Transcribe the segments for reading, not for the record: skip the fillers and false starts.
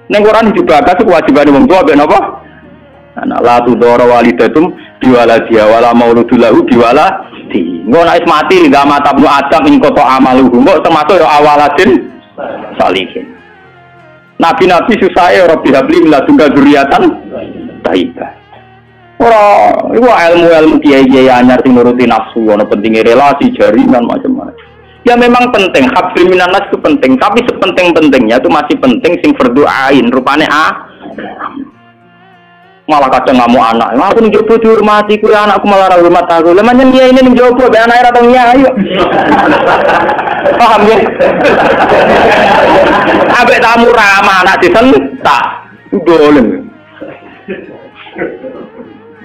Ning Quran dibakas kewajibane wong tua ben apa? Anak la tudara walidatum biwaladiha wala mauludul lahu biwaladi. Engko nek mati enggak mata bu Adam ing kota amaluhu. Engko termasuk ya awaladin salihin. Nabi-nabi susah ya Rabbi habli min ladunka dzurriatan thayyibah. Ora iku ilmu-ilmu kiai-kiai anyar sing nuruti nafsu ana pentinge relasi jaringan macam-macam. Ya memang penting habli minan nas itu penting, tapi sepenting-pentingnya itu masih penting sing fardhu ain rupane malah kadang ngamuk anak. Aku ning jopo dihormati kuwi anakku malah ora hormat aku. Lah manjen kiai ini ning jopo ben anake ora tau nyai yo. Paham ya? Ambek tamu ramah anak disentak. Dolen.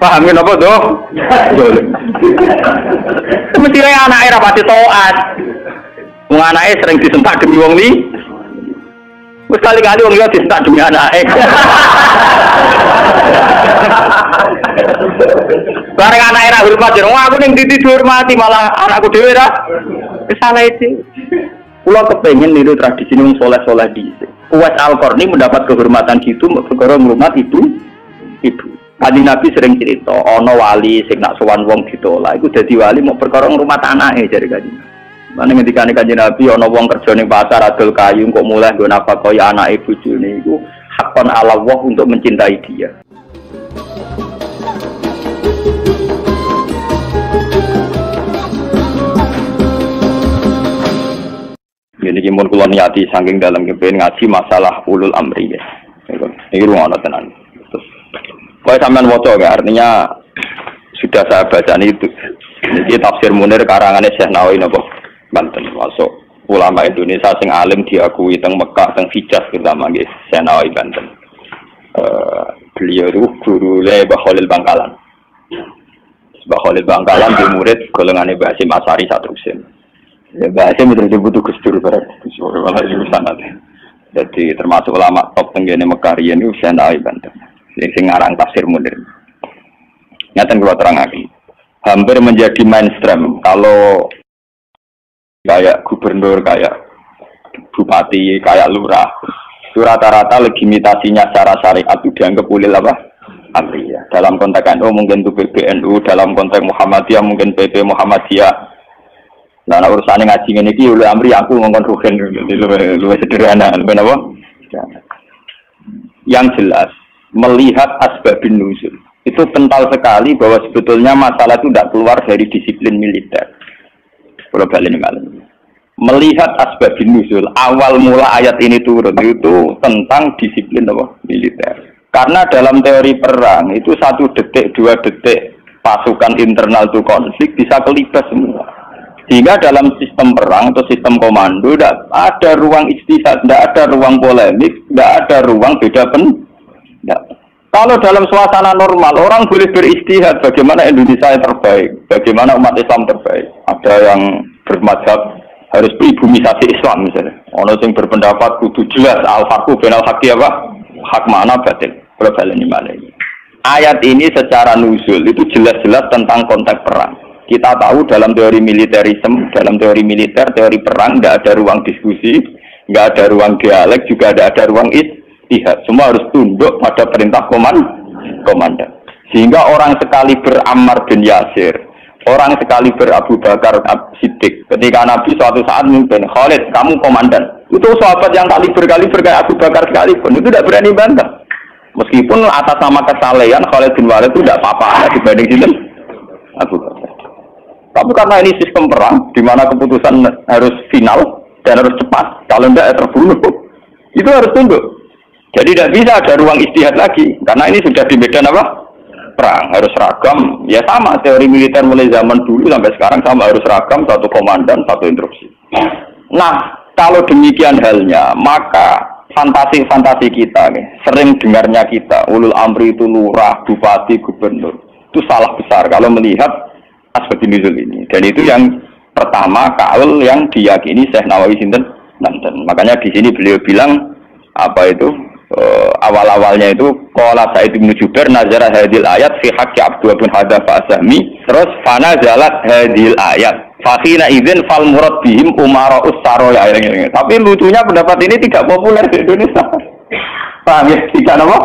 Paham ya napa toh? Dolen. Mesti anake ora pati taat. Wong anake sering disentak demi wong li. Wis kali-kali wong liya disentak demi anake. Bareng anake ra hormat yo, aku ning titi dihormati malah anakku dhewe ra kesalah itu. Kula kepengin niru tradisi wong saleh-saleh dhisik. Uwais Al-Qarni mendapat kehormatan gitu perkara ngurmat ibu. Kanjeng Nabi sering cerita, ana wali sing nak sowan wong ditolak iku dadi wali mau perkara ngurmat anake jare kanjeng. Mane ngendikane kanjeng Nabi ana wong kerja ning pasar adol kayu kok mulai nggo nafkahi anake bojone iku hakon ala Allah untuk mencintai dia. Ini mun kula niati saking dalam kepen ngaji masalah ulul amri ya. Iki rumono tenan. Terus kowe sampean waca ya, artinya sudah saya baca itu. Ini tafsir Munir karangane Syekh Nawawi napa Banten masuk ulama Indonesia sing alim diakui teng Mekah teng Hijaz terutama nggih Syekh Nawawi Banten. Beliau itu guru Mbah Khalil Bangkalan. Mbah Khalil Bangkalan di murid golongane Mbah Hasyim Asy'ari Satrusin. Ya Mbah Hasyim itu butuh Gus Dur bareng. Malah itu sanad. Jadi termasuk ulama top tenggene Mekah riyen niku Syekh Nawawi Banten. Sing ngarang tafsir Munir. Ngaten kula terangake. Hampir menjadi mainstream kalau kayak gubernur, kayak bupati, kayak lurah. Itu rata-rata legitimasinya secara syariat itu dianggap ulil apa? Amri ya. Dalam konteks NU mungkin itu PBNU, dalam konteks Muhammadiyah mungkin PP Muhammadiyah. Nah, urusannya ngaji ini ki ulil amri aku ngomong rugen lebih sederhana, lebih apa? Yang jelas melihat asbabun nuzul itu kental sekali bahwa sebetulnya masalah itu tidak keluar dari disiplin militer. Kalau balik ini melihat asbabun nuzul awal mula ayat ini turun itu tentang disiplin apa? Militer. Karena dalam teori perang itu 1 detik 2 detik pasukan internal itu konflik bisa kelibas semua. Sehingga dalam sistem perang atau sistem komando tidak ada ruang istihad, tidak ada ruang polemik, tidak ada ruang beda pendapat. Kalau dalam suasana normal orang boleh beristihad bagaimana Indonesia yang terbaik, bagaimana umat Islam terbaik. Ada yang bermadzhab harus pribumisasi Islam misalnya. Ono sing berpendapat kudu jelas al-farqu bainal haqqi apa? Hak mana batil. Kalau ini mana ini. Ayat ini secara nuzul itu jelas-jelas tentang konteks perang. Kita tahu dalam teori militerisme, dalam teori militer, teori perang tidak ada ruang diskusi, tidak ada ruang dialek, juga tidak ada ruang istihad. Semua harus tunduk pada perintah komandan. Sehingga orang sekali Ammar bin Yasir, orang sekali Abu Bakar Siddiq. Ketika Nabi suatu saat memimpin, Khalid, kamu komandan. Itu sahabat yang kaliber kayak Abu Bakar sekalipun, itu tidak berani bantah. Meskipun atas nama kesalehan Khalid bin Walid itu tidak apa-apa dibanding itu Abu Bakar. Tapi karena ini sistem perang, di mana keputusan harus final dan harus cepat, kalau tidak terbunuh, itu harus tunduk. Jadi tidak bisa ada ruang istihad lagi, karena ini sudah di medan apa? Perang, harus seragam. Ya sama, teori militer mulai zaman dulu sampai sekarang sama, harus seragam, satu komandan, satu instruksi. Nah, kalau demikian halnya, maka fantasi-fantasi kita, nih, sering dengarnya kita, ulul amri itu lurah, bupati, gubernur, itu salah besar kalau melihat asbab nuzul ini. Dan itu yang pertama kaul yang diyakini Syekh Nawawi sinten Banten. Makanya di sini beliau bilang apa itu awal-awalnya itu qala Sa'id bin Jubair nazara hadil ayat fi haqqi Abdullah bin Hadza Asami, terus fana zalat hadil ayat fakhina idzin fal murad bihim umara'us saraya. Tapi lucunya pendapat ini tidak populer di Indonesia. Paham ya? Tidak apa?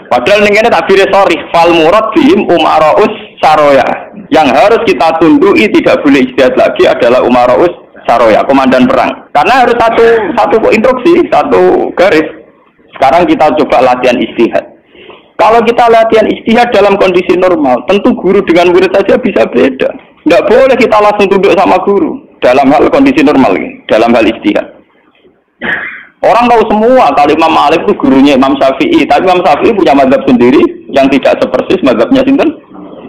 Padahal ini takbir sorry, fal murad bihim umara'us saroya. Yang harus kita tundui tidak boleh ijtihad lagi adalah umara'us saroya, komandan perang. Karena harus satu instruksi, satu garis. Sekarang kita coba latihan ijtihad. Kalau kita latihan ijtihad dalam kondisi normal, tentu guru dengan murid saja bisa beda. Tidak boleh kita langsung tunduk sama guru dalam hal kondisi normal ini, dalam hal ijtihad. Orang tahu semua kalau Imam Malik itu gurunya Imam Syafi'i, tapi Imam Syafi'i punya mazhab sendiri yang tidak sepersis mazhabnya sinten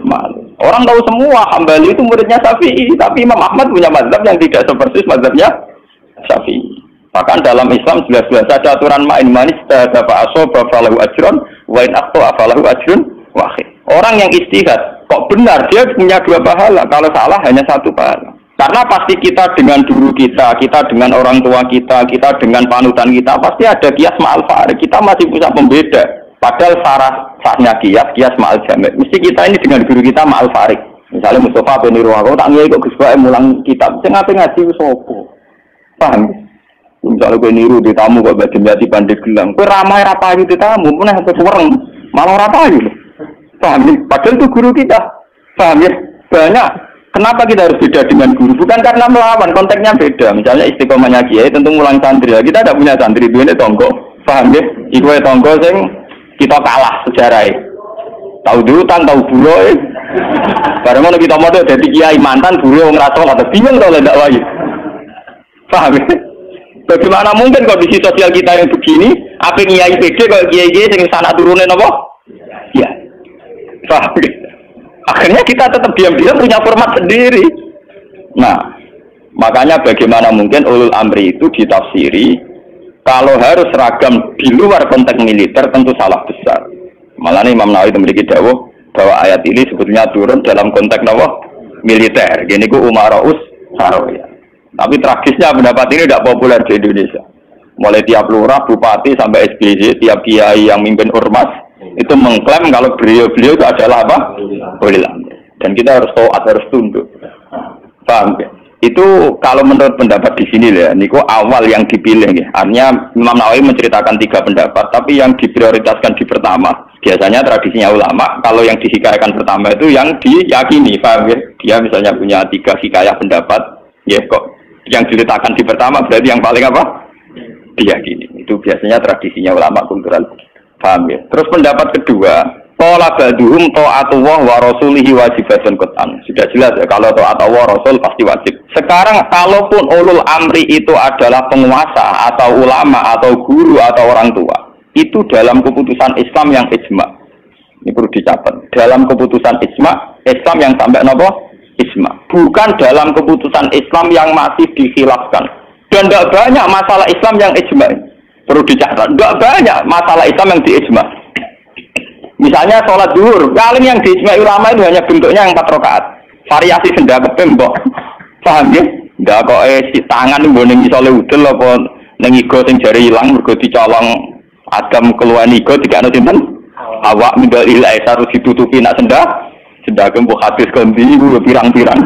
Malik. Orang tahu semua Hambali itu muridnya Syafi'i, tapi Imam Ahmad punya mazhab yang tidak sepersis mazhabnya Syafi'i. Bahkan dalam Islam jelas-jelas ada aturan main manis dafa asoba falahu ajrun wa in akhta falahu ajrun wahid. Orang yang ijtihad kok benar dia punya 2 pahala, kalau salah hanya 1 pahala. Karena pasti kita dengan guru kita dengan orang tua kita dengan panutan kita, pasti ada kias ma'al farik. Kita masih bisa pembeda. Padahal sahnya kias ma'al jamek. Mesti kita ini dengan guru kita ma'al farik. Misalnya Mustafa bin Irwago, tak ngiyai kok Gus Bae mulang kitab. Saya ngaji sopo. Paham? Misalnya gue niru di tamu kok baca jati pandai gelang. Gue ramai rapayu di tamu, pun yang seorang malah rapayu. Paham? Padahal itu guru kita. Paham ya? Banyak. Kenapa kita harus beda dengan guru? Bukan karena melawan, konteksnya beda. Misalnya istiqomahnya kiai tentu ngulang santri. Kita tidak punya santri, ini tonggo. Paham ya? Iku tonggo sing kita kalah sejarahnya. Tahu diutan, tahu buruh. Barang kita mau jadi kiai mantan buruh ngerasa atau bingung kalau tidak wajib. Paham ya? Bagaimana mungkin kondisi sosial kita yang begini? Apa kiai PD kalau kiai sing sana turunin apa? Ya. Paham ya? Akhirnya kita tetap diam-diam punya format sendiri. Nah, makanya bagaimana mungkin ulul amri itu ditafsiri kalau harus seragam di luar konteks militer tentu salah besar. Malah Imam Nawawi memiliki dawuh bahwa ayat ini sebetulnya turun dalam konteks apa? Militer. Gini ku umara'us saroya. Tapi tragisnya pendapat ini tidak populer di Indonesia. Mulai tiap lurah, bupati sampai SBY, tiap kiai yang mimpin ormas itu mengklaim kalau beliau itu adalah apa? Ulil amri. Dan kita harus taat, harus tunduk. Paham ya? Itu kalau menurut pendapat di sini ya, niku awal yang dipilih ya. Artinya Imam Nawawi menceritakan 3 pendapat, tapi yang diprioritaskan di pertama. Biasanya tradisinya ulama, kalau yang dihikayakan pertama itu yang diyakini, paham ya? Dia misalnya punya 3 hikayah pendapat, ya kok yang diletakkan di pertama berarti yang paling apa? Diyakini. Itu biasanya tradisinya ulama kultural. Paham ya? Terus pendapat kedua, qala ba'duhum ta'atullah wa rasulihi wajibatun qat'an. Sudah jelas ya, kalau taat Allah Rasul pasti wajib. Sekarang kalaupun ulul amri itu adalah penguasa atau ulama atau guru atau orang tua, itu dalam keputusan Islam yang ijma. Ini perlu dicatat. Dalam keputusan Islam yang sampai nopo? Ijma. Bukan dalam keputusan Islam yang masih dikhilafkan. Dan tidak banyak masalah Islam yang ijma. Perlu dicatat, tidak banyak masalah Islam yang diijma. Misalnya sholat zuhur, paling yang diijma ulama itu hanya bentuknya yang 4 rakaat. Variasi senda kepembok. Paham ya? Tidak kok si tangan itu boleh misalnya udel apa nengigo sing jari hilang mergo dicolong Adam keluar nigo tidak ada simpen. Awak mindal ilai harus ditutupi nak senda kembok hadis ganti itu pirang-pirang.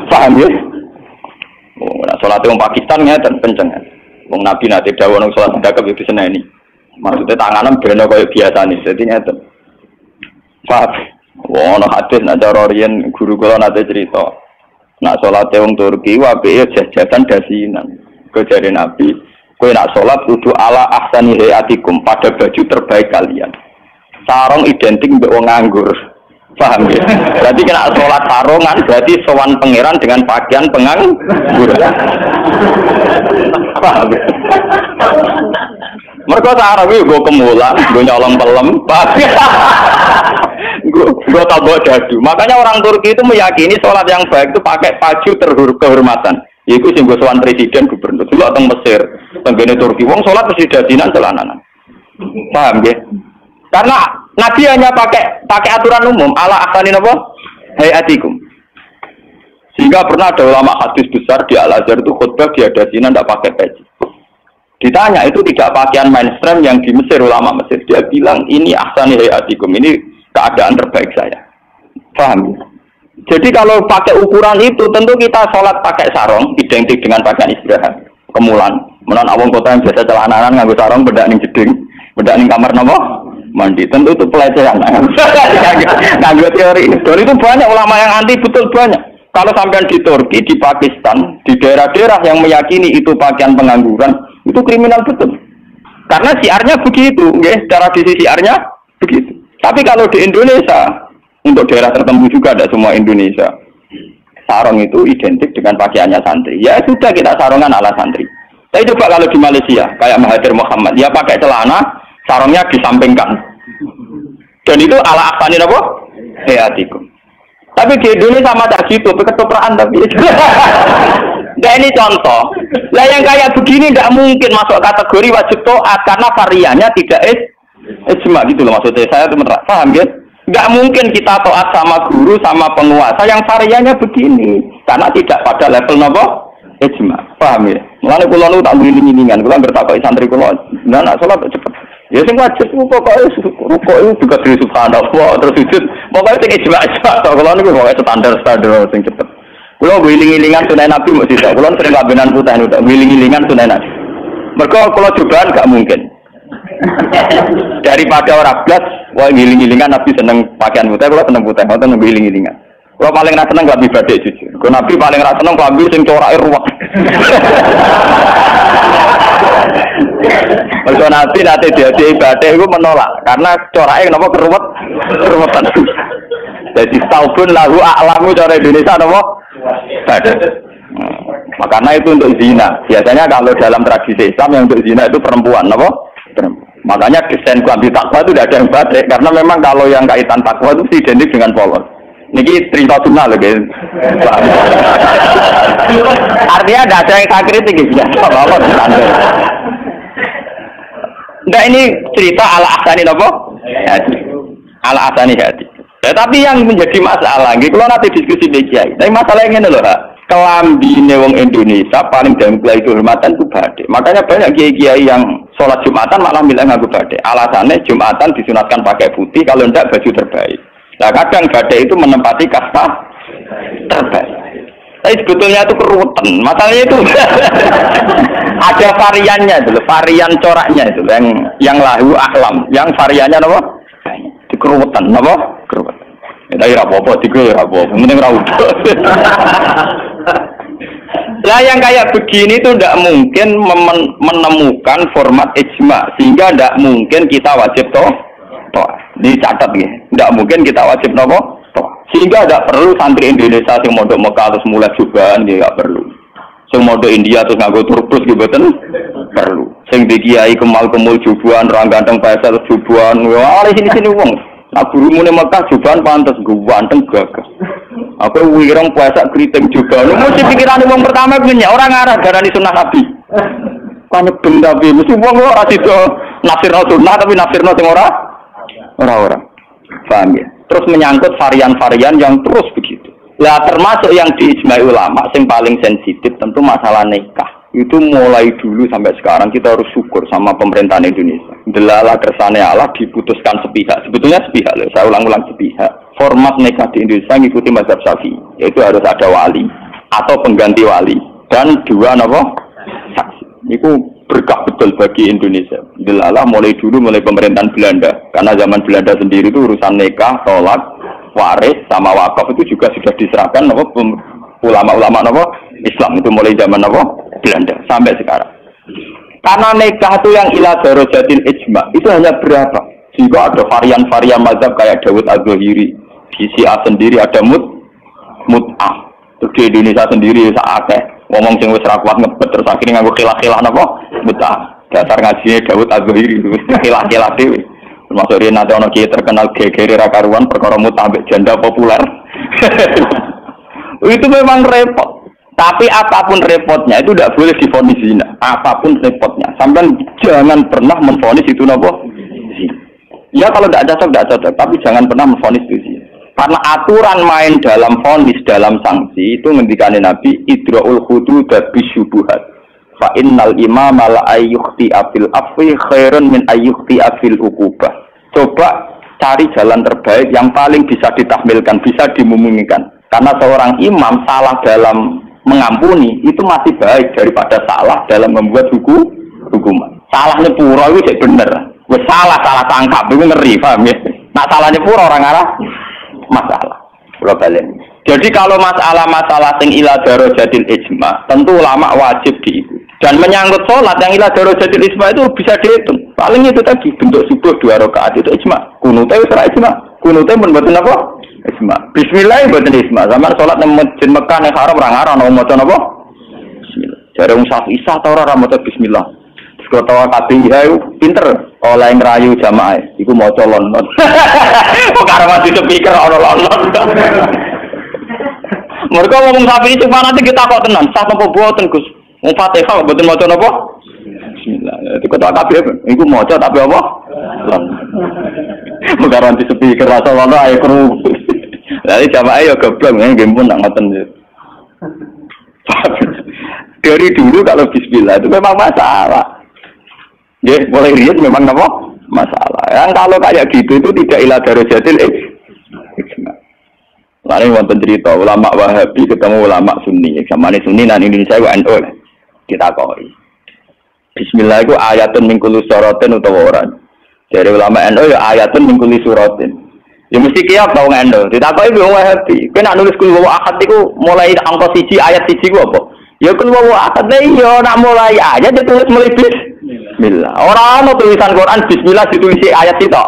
Paham ya? Oh, nah, sholat orang Pakistan ya dan kenceng. Wong Nabi nate dawuh nang salat sedekah itu seneni. Maksudnya tanganan beno kaya biasa nih, jadi nyata. Paham? Wong ana hadis nak cara riyen guru kula nate cerita. Nak salat wong Turki wae jajakan dasinan. Kejare Nabi, kowe nak salat kudu ala ahsani hayatikum, pada baju terbaik kalian. Sarung identik mbek wong nganggur. Paham ya? Berarti kena sholat sarungan, berarti sowan pangeran dengan pakaian penganggur. Paham ya? Mereka sarung itu gue kemulan, gue nyolong pelem. Gue tabok dadu. Makanya orang Turki itu meyakini sholat yang baik itu pakai baju kehormatan. Itu sing gue sowan presiden gubernur. Dulu atau Mesir, tenggene Turki. Wong sholat mesti dadinan celananan. Paham ya? Karena Nabi hanya pakai aturan umum ala ahsani apa? Hayatikum. Sehingga pernah ada ulama hadis besar di Al-Azhar itu khutbah di adasinan tidak pakai peci. Ditanya itu tidak pakaian mainstream yang di Mesir, ulama Mesir. Dia bilang ini ahsani hayatikum, ini keadaan terbaik saya. Paham? Jadi kalau pakai ukuran itu tentu kita sholat pakai sarung identik dengan pakaian istirahat. Kemulan. Menon awang kota yang biasa celananan nganggo sarung bedak ning jeding. Bedak ning kamar napa? Mandi. Tentu itu pelecehan. Nganggo teori. Dan itu banyak ulama yang anti, betul banyak. Kalau sampean di Turki, di Pakistan, di daerah-daerah yang meyakini itu pakaian pengangguran, itu kriminal betul. Karena siarnya begitu, nggih, tradisi siarnya begitu. Tapi kalau di Indonesia, untuk daerah tertentu juga, ada semua Indonesia, sarung itu identik dengan pakaiannya santri. Ya sudah, kita sarungan ala santri. Tapi coba kalau di Malaysia, kayak Mahathir Muhammad, dia pakai celana, sarungnya disampingkan. Dan itu ala aksanin apa? Hayatikum. Tapi di Indonesia sama tak gitu, ketoprak tapi. Nah ini contoh. Lah yang kayak begini tidak mungkin masuk kategori wajib taat karena variannya tidak ijma gitu loh maksudnya. Saya tuh paham ya? Nggak mungkin kita taat sama guru sama penguasa yang variannya begini karena tidak pada level nopo ijma. Paham ya? Mulane kula nu tak ngiling-ngilingan, kula bertakoki santri kula, "Nah, nak salat cepet." Ya sing wajib pokoke rukuk itu juga dari subhanallah terus sujud. Pokoke sing ijma tok kula niku pokoke standar sing cepet. Kulo ngiling-ngilingan sunai Nabi mesti tak. Kulo sering kabenan putih udah ngiling-ngilingan sunai Nabi. Mergo kulo cobaan gak mungkin. Daripada orang blas, wah ngiling-ngilingan Nabi seneng pakaian putih, kulo seneng putih, kulo seneng ngiling-ngilingan. Kulo paling ra seneng gak ibadah jujur. Kulo Nabi paling ra seneng klambi sing corake ruwet. Mergo Nabi nate diadi ibadah iku menolak karena corake napa keruwetan. Jadi taubun lahu a'lamu cara Indonesia napa? Makanya itu untuk zina. Biasanya kalau dalam tradisi Islam yang untuk zina itu perempuan, apa? Makanya desain klambi takwa itu tidak ada yang batik karena memang kalau yang kaitan takwa itu identik dengan polos. Niki cerita sunnah loh, guys. Artinya tidak ada yang saya kritik, ya. Apa-apa standar. Nah ini cerita ala ahsani apa? Hati. Ala ahsani hati. Ya, tapi yang menjadi masalah, gitu, kalau nanti diskusi di Kiai. Tapi masalahnya ini loh, kelambi wong Indonesia paling dalam kehormatan itu batik. Makanya banyak kiai-kiai yang sholat Jumatan malah bilang ngaku batik. Alasannya Jumatan disunatkan pakai putih, kalau tidak baju terbaik. Nah kadang batik itu menempati kasta terbaik. Tapi sebetulnya itu keruwetan. Masalahnya itu ada variannya dulu, varian coraknya itu yang lahu aklam, yang variannya apa? Keruwetan, apa? Keruwetan. Tapi rapopo, tiga rapopo. Mending rapopo. Lah yang kayak begini itu tidak mungkin menemukan format ijma, sehingga tidak mungkin kita wajib toh. Dicatat ya, tidak mungkin kita wajib toh. Sehingga tidak perlu santri Indonesia yang mondok Mekah terus mulai jubahan, dia nggak perlu. Sing mondok India terus nganggo turbus gitu perlu. Sing dikiai kemal-kemul jubuhan, orang ganteng pasal jubuhan, wah sini wong. Nah gurumu nih Mekah jubuhan pantas ganteng gagah. Aku wirang puasa kriting jubuhan. Mesti pikiran wong pertama punya orang arah darani sunnah Nabi. Kan benda bi, mesti wong ora sido nafsirno sunnah tapi nafsirno sing ora. Paham ya? Terus menyangkut varian-varian yang terus begitu. Lah termasuk yang diijmai ulama yang paling sensitif tentu masalah nikah. Itu mulai dulu sampai sekarang kita harus syukur sama pemerintahan Indonesia. Delala kersane Allah diputuskan sepihak. Sebetulnya sepihak loh, saya ulang-ulang sepihak. Format nikah di Indonesia mengikuti mazhab Syafi'i, yaitu harus ada wali atau pengganti wali dan dua saksi. Itu berkah betul bagi Indonesia. Delala mulai dulu mulai pemerintahan Belanda. Karena zaman Belanda sendiri itu urusan nikah, tolak, waris sama wakaf itu juga sudah diserahkan ulama-ulama Islam itu mulai zaman Belanda sampai sekarang. Karena nikah itu yang ila darajatil ijma itu hanya berapa? Jika ada varian-varian mazhab kayak Dawud Az-Zahiri, di Syiah sendiri ada mut'ah. Terus di Indonesia sendiri saatnya ngomong sing wis ra kuat ngebet terus akhirnya nganggo khilah-khilah mut'ah. Dasar ngajine Dawud Az-Zahiri khilah-khilah dhewe. Termasuk dia nanti orang kiai terkenal gegere rakaruan perkara mut'ah janda populer. Itu memang repot. Tapi apapun repotnya itu tidak boleh divonis zina. Apapun repotnya, sampai jangan pernah menvonis itu zina. Ya kalau tidak cocok. Tapi jangan pernah menvonis itu zina. Karena aturan main dalam vonis, dalam sanksi itu ngendikane Nabi idraul hudud bisyubuhat. Fa innal imama la ayyukhti afil afwi khairun min ayyukhti afil uqubah. Coba cari jalan terbaik yang paling bisa ditahmilkan, bisa dimungkinkan. Karena seorang imam salah dalam mengampuni itu masih baik daripada salah dalam membuat hukuman. Salahnya pura itu jadi bener. salah tangkap, itu ngeri, paham ya? Nak salah nyepur orang arah masalah. Kalau balik. Jadi kalau masalah-masalah sing ila darajatil ijma, tentu ulama wajib diikuti. Dan menyangkut sholat yang ila darajatil ijma itu bisa dihitung. Paling itu tadi bentuk subuh 2 rakaat itu ijma. Kunute ora ijma. Kunute pun mboten apa? Ijma. Bismillah mboten ijma. Zaman sholat nang masjid Mekah ning haram ora ngarang ana maca napa? Bismillah. Jare wong Syafi'i ta ora maca bismillah. Sekotawa kabeh ya pinter oleh ngrayu jamaah. Iku maca lon-lon. Kok karo mati speaker ana lon-lon. Mereka ngomong Syafi'i cuma nanti kita kok tenan, sah apa boten Gus? Wong Fatihah mboten maca napa? Bismillah. Dikotak kabeh iku maca tapi apa? Garanti speaker rasa ngono ae kru. Lah jamaah ya goblok nggih pun nak ngoten. Dari dulu kalau bismillah itu memang masalah. Ya, mulai riyen memang apa? Masalah. Yang kalau kayak gitu itu tidak ila darajatil ijma. Lalu wonten cerita ulama Wahabi ketemu ulama Sunni. Zamane Sunni nang Indonesia ku NU. Kita koi. Bismillah itu ayatun min kulli suratin utawa ora. Dari ulama NU ya ayatun min kulli suratin. Ya mesti kiap tau NU. Ditakoki wong Wahabi. Kowe nak nulis kul wa ahad iku mulai angka 1 ayat 1 ku apa? Ya kul wa ahad iya nak mulai ayat ditulis mulai bismillah. Ora ono tulisan Quran bismillah ditulis ayat itu.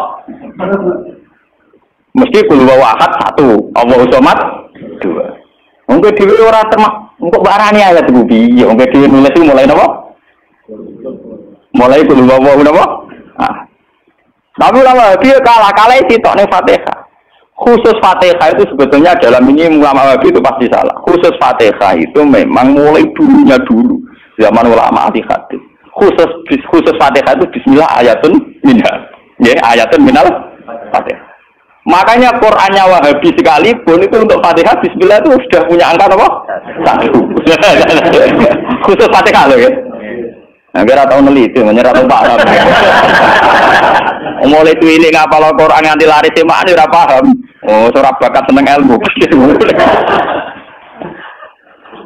Mesti kul wa ahad 1, Allahu samad 2. Wong dhewe ora termak engko barani ayat iku piye? Wong dhewe nulis iku mulai napa? Mulai kul wa napa? Ah. Tapi ulama dia kalah sitok ning Fatihah. Khusus Fatihah itu sebetulnya dalam ini ulama Wahabi itu pasti salah. Khusus Fatihah itu memang mulai dulunya dulu zaman ulama ahli hadis. Khusus Fatihah itu bismillah ayatun minal. Ya, ayatun minal Fatihah. Makanya Qur'annya Wahabi sekalipun itu untuk Fatihah bismillah itu sudah punya angka apa? 1. Khusus Fatihah loh ya. Nah, kira tahu neliti, menyerah tahu paham. Mulai tuiling ngapal Al-Quran nganti lari semaan ora paham. Oh, ora bakat seneng ilmu.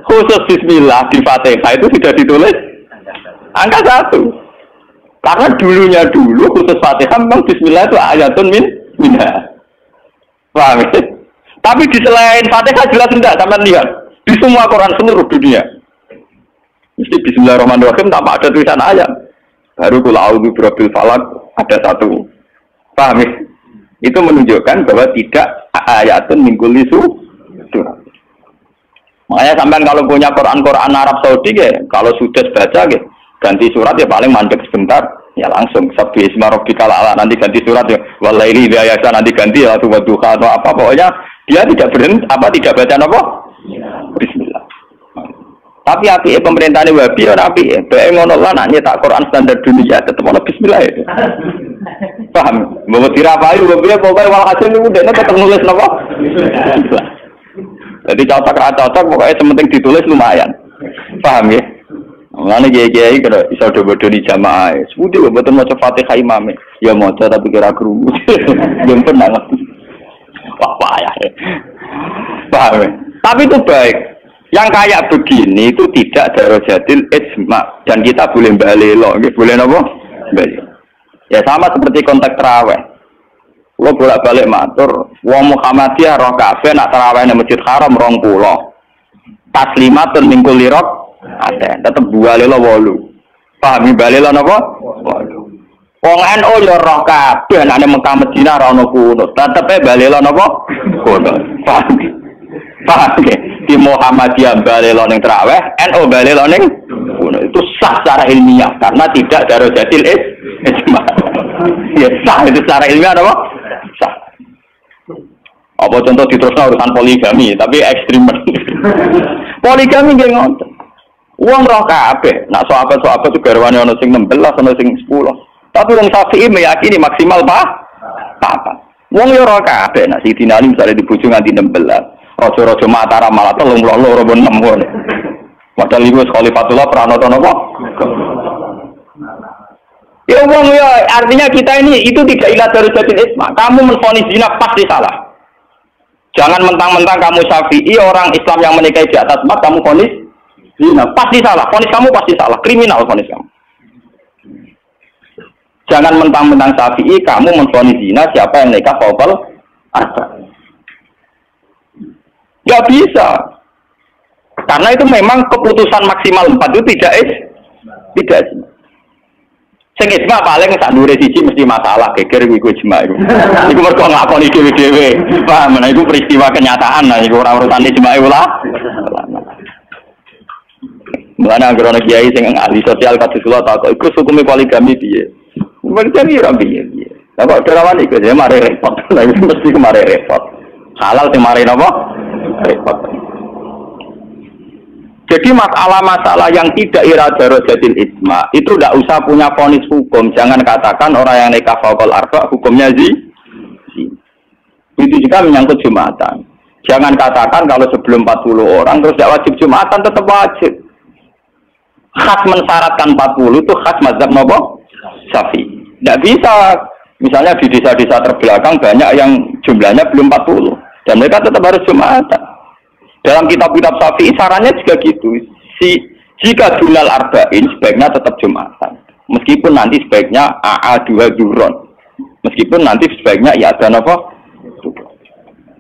Khusus bismillah di Fatihah itu sudah ditulis angka 1. Karena dulunya dulu khusus Fatihah memang bismillah itu ayatun minha. Paham ya? Tapi di selain Fatihah jelas enggak, sampean lihat. Di semua Quran seluruh dunia. Mesti bismillahirrahmanirrahim tanpa ada tulisan ayat. Baru kul a'udzu birabbil falaq ada 1. Paham ya? Itu menunjukkan bahwa tidak ayatun min kulli surah. Makanya sampean kalau punya Quran Arab Saudi ya, kalau sudah baca ya, ganti surat ya paling mandek sebentar, ya langsung sabbi isma rabbikal a'la nanti ganti surat ya. Wallaili idza yasha nanti ganti ya duha atau apa pokoknya dia tidak berhenti tidak baca apa? Bismillah. Tapi api pemerintahnya Wahabi ora api. Bae ngono lah nak nyetak Quran standar dunia tetep ana bismillah ya. Paham? Mbok dirapai mbok piye pokoke walhasil niku dekne tetep nulis napa? Bismillah. Jadi cocok pokoknya sementing ditulis lumayan. Paham ya? Mulane kiai-kiai kira iso do-bodoni jamaah. Sepundi kok mboten maca Fatihah imame. Ya maca tapi kira krungu. Yo pernah ngerti. Wah payah. Paham ya? Tapi itu baik. Yang kayak begini itu tidak darajatil ijma dan kita boleh balelo, boleh apa? Balelo. Ya sama seperti konteks tarawih. Lo bolak-balik matur, wong Muhammadiyah roh kabeh nak tarawih nang Masjid Haram 20. Taslimatun min kulli ada, tetep balelo 8. Pahami balelo napa? 8. Wong NU yo roh kabeh nak nang Mekah Madinah ora ono kunut, tetepe balelo napa? Kunut. Paham ya? Di Muhammadiyah balelo ning tarawih, NU balelo ning itu sah secara ilmiah karena tidak darajatil ijma. Ya sah itu secara ilmiah apa? Sah. Apa contoh diterusna urusan poligami, tapi ekstrim. Poligami nggih ngoten. Wong roh kabeh, nak sahabat-sahabat itu garwane ana sing 16, ana sing 10. Tapi wong Syafi'i meyakini maksimal papat. Wong yo roh kabeh, nak Sidina Ali misalnya dibujuk nganti 16. Raja-raja Mataram malah 32 6 ngono. Padahal iku Khalifatullah Pranoto napa? Ya wong ya artinya kita ini itu tidak ila darajatil ijma. Kamu menvonis zina pasti salah. Jangan mentang-mentang kamu Syafi'i orang Islam yang menikahi di atas mat kamu vonis zina pasti salah. Vonis kamu pasti salah, kriminal vonis kamu. Jangan mentang-mentang Syafi'i kamu menvonis zina siapa yang nikah fauqal arba'in. Nggak bisa. Karena itu memang keputusan maksimal 4 itu tidak ijma. Sing ijma paling sak ndure siji mesti masalah geger iku ijma iku. Iku mergo ngakoni dhewe-dhewe. Paham, nah iku peristiwa kenyataan nah iku ora urusan ijma iku lah. Mulane anggere ana kiai sing ahli sosial kados kula tak iku hukume poligami piye. Poligami ora piye. Lah kok derawan iku ya mare repot. Lah mesti kemare repot. Halal sing mare napa? Repot. Jadi masalah-masalah yang tidak irada rojatil ijma itu tidak usah punya vonis hukum. Jangan katakan orang yang nikah fauqal arba hukumnya itu juga menyangkut Jumatan. Jangan katakan kalau sebelum 40 orang terus tidak wajib Jumatan, tetap wajib. Khas mensyaratkan 40 itu khas mazhab nopo Syafi'i. Tidak bisa. Misalnya di desa-desa terbelakang banyak yang jumlahnya belum 40 dan mereka tetap harus Jumatan. Dalam kitab-kitab Syafi'i sarannya juga gitu. Jika dunal arba'in sebaiknya tetap Jumatan. Meskipun nanti sebaiknya AA2 duron. Meskipun nanti sebaiknya ya ada apa?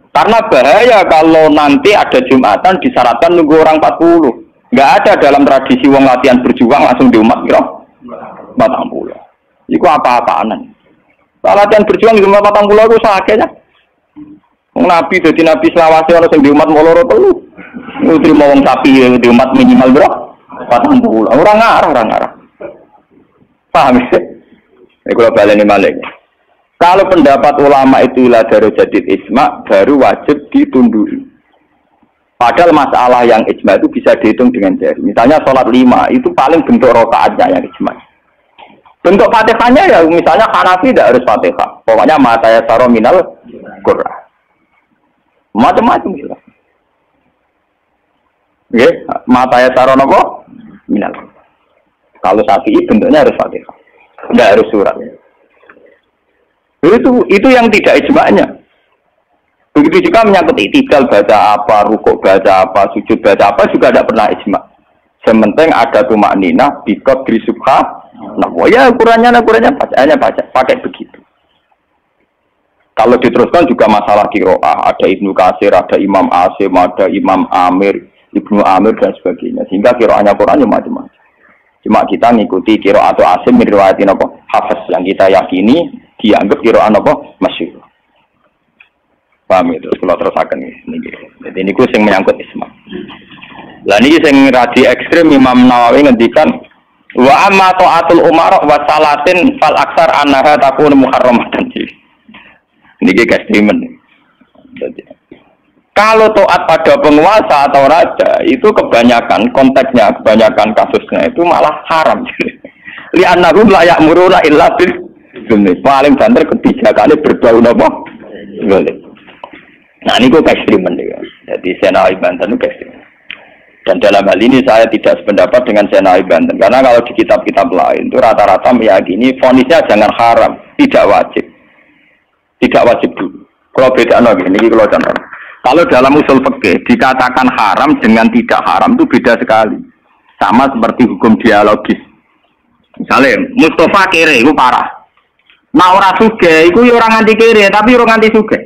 Karena bahaya kalau nanti ada Jumatan disyaratkan nunggu orang 40. Nggak ada dalam tradisi wong latihan berjuang langsung di umat kira 40. Itu apa-apaanan. Latihan berjuang di umat 40 itu sakitnya. Nabi jadi nabi selawase ana sing di umat moloro telu. Nutri wong sapi di umat minimal berapa? 40. Orang ngarah. Paham ya? Ini kalau baleni malih. Kalau pendapat ulama itu ila darajatid ijma baru wajib ditundui. Padahal masalah yang ijma itu bisa dihitung dengan jari. Misalnya sholat 5 itu paling bentuk rakaatnya yang ijma. Bentuk Fatihahnya ya misalnya Hanafi tidak harus Fatihah. Pokoknya mata ya saro minal Qur'an. Macam-macam gitu. Nggih, mata ya taron apa? Minal. Kalau Syafi'i bentuknya harus Fatihah. Enggak harus surat. Itu yang tidak ijma'nya. Begitu juga menyangkut i'tidal baca apa, rukuk baca apa, sujud baca apa juga tidak pernah ijma'. Sementing ada tumakninah bikot di subha. Nah, ya ukurannya bacaannya baca pakai begitu. Kalau diteruskan juga masalah qiraah, ada Ibnu Katsir, ada Imam Asim, ada Imam Amir, Ibnu Amir dan sebagainya. Sehingga qiraahnya Quran ya macam-macam. Cuma kita ngikuti qiraah atau Asim riwayatin apa? Hafiz yang kita yakini dianggap qiraah apa? Masyhur. Paham itu? Kalau terusaken niki. Jadi niku sing menyangkut isma. Lah niki sing radi ekstrem Imam Nawawi ngendikan wa amma ta'atul umara wa salatin fal aksar annaha takun muharramatan. Ini kekestimen. Kalau taat pada penguasa atau raja itu kebanyakan konteksnya, kebanyakan kasusnya itu malah haram. Li'annahum la ya'muruna illa bil dzulmi. Paling banter kebijakannya berbau apa? Nah ini kok kekestimen ya. Jadi Senawi Banten itu kekestimen. Dan dalam hal ini saya tidak sependapat dengan Senawi Banten karena kalau di kitab-kitab lain itu rata-rata meyakini vonisnya jangan haram, tidak wajib. Tidak wajib dulu. Kalau beda ini kalau contoh. Kalau dalam usul fikih dikatakan haram dengan tidak haram itu beda sekali. Sama seperti hukum dialogis. Misalnya Mustafa kere itu parah. Nah orang suge itu orang anti kere tapi orang anti suge.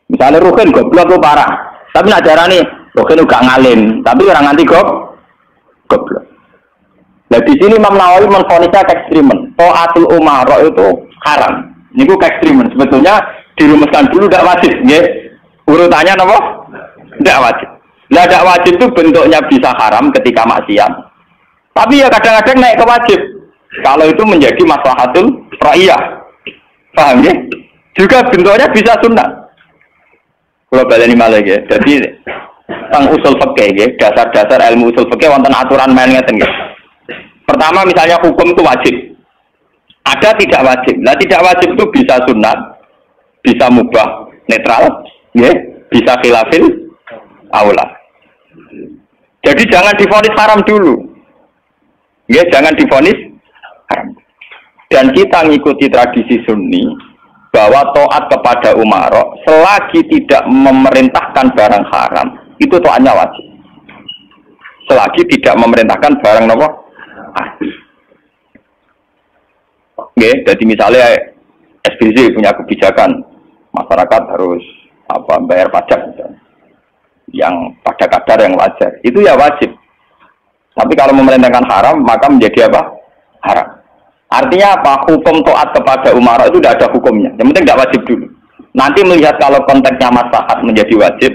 Misalnya Rukin goblok itu parah. Tapi nak darani Rukin itu gak ngalim tapi orang anti goblok. Nah di sini Imam Nawawi menfonisnya ekstremen. Ta'atul umara itu haram. Ini ku ekstremen. Sebetulnya dirumuskan dulu tidak wajib, ya. Urutannya apa? Tidak wajib. Nah, tidak wajib itu bentuknya bisa haram ketika maksiat. Tapi ya kadang-kadang naik ke wajib. Kalau itu menjadi maslahatul ra'iyah. Paham ya? Juga bentuknya bisa sunnah. Kalau baleni malih ya. Jadi tentang usul fikih ya, dasar-dasar ilmu usul fikih wonten aturan main ngeten ya. Pertama misalnya hukum itu wajib. Ada tidak wajib. Nah tidak wajib itu bisa sunat, bisa mubah netral, ya, bisa khilafil aula. Jadi jangan divonis haram dulu, ya, jangan divonis haram. Dan kita ngikuti tradisi Sunni bahwa taat kepada umara selagi tidak memerintahkan barang haram itu taatnya wajib. Selagi tidak memerintahkan barang apa? Nggih, jadi misalnya SBY punya kebijakan masyarakat harus bayar pajak misalnya, yang pada kadar yang wajar. Itu ya wajib. Tapi kalau memerintahkan haram, maka menjadi apa? Haram. Artinya apa? Hukum taat kepada umara itu tidak ada hukumnya. Yang penting tidak wajib dulu. Nanti melihat kalau konteksnya maslahat menjadi wajib.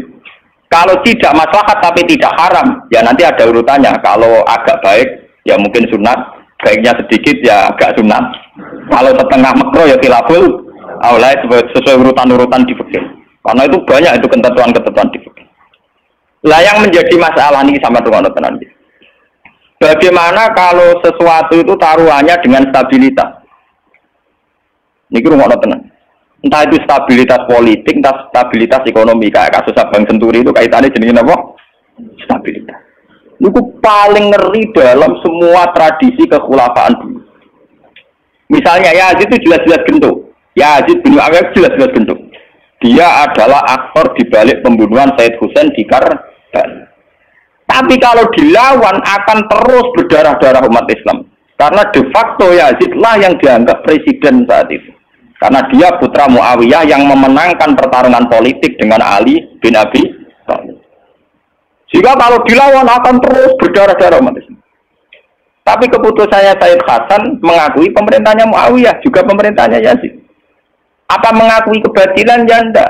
Kalau tidak maslahat tapi tidak haram, ya nanti ada urutannya. Kalau agak baik, ya mungkin sunat. Baiknya sedikit, ya agak sunat. Kalau setengah makruh, ya khilaful aula sesuai urutan-urutan di fikih. Karena itu banyak itu ketentuan-ketentuan di fikih. Lah yang menjadi masalah ini sama dengan tenan. Bagaimana kalau sesuatu itu taruhannya dengan stabilitas? Ini rumah tenan. Entah itu stabilitas politik, entah stabilitas ekonomi. Kayak kasus Bank Senturi itu kaitannya jenengin apa? Stabilitas. Itu paling ngeri dalam semua tradisi kekhulafaan dulu. Misalnya Yazid itu jelas-jelas gentuk. Yazid bin Muawiyah jelas-jelas gentuk. Dia adalah aktor di balik pembunuhan Said Husain di Karbala. Tapi kalau dilawan akan terus berdarah-darah umat Islam. Karena de facto Yazid lah yang dianggap presiden saat itu. Karena dia putra Muawiyah yang memenangkan pertarungan politik dengan Ali bin Abi Thalib. Jika kalau dilawan akan terus berdarah-darah umat Islam. Tapi keputusannya Said Hasan mengakui pemerintahnya Muawiyah, juga pemerintahnya Yazid. Apa mengakui kebatilan? Ya enggak.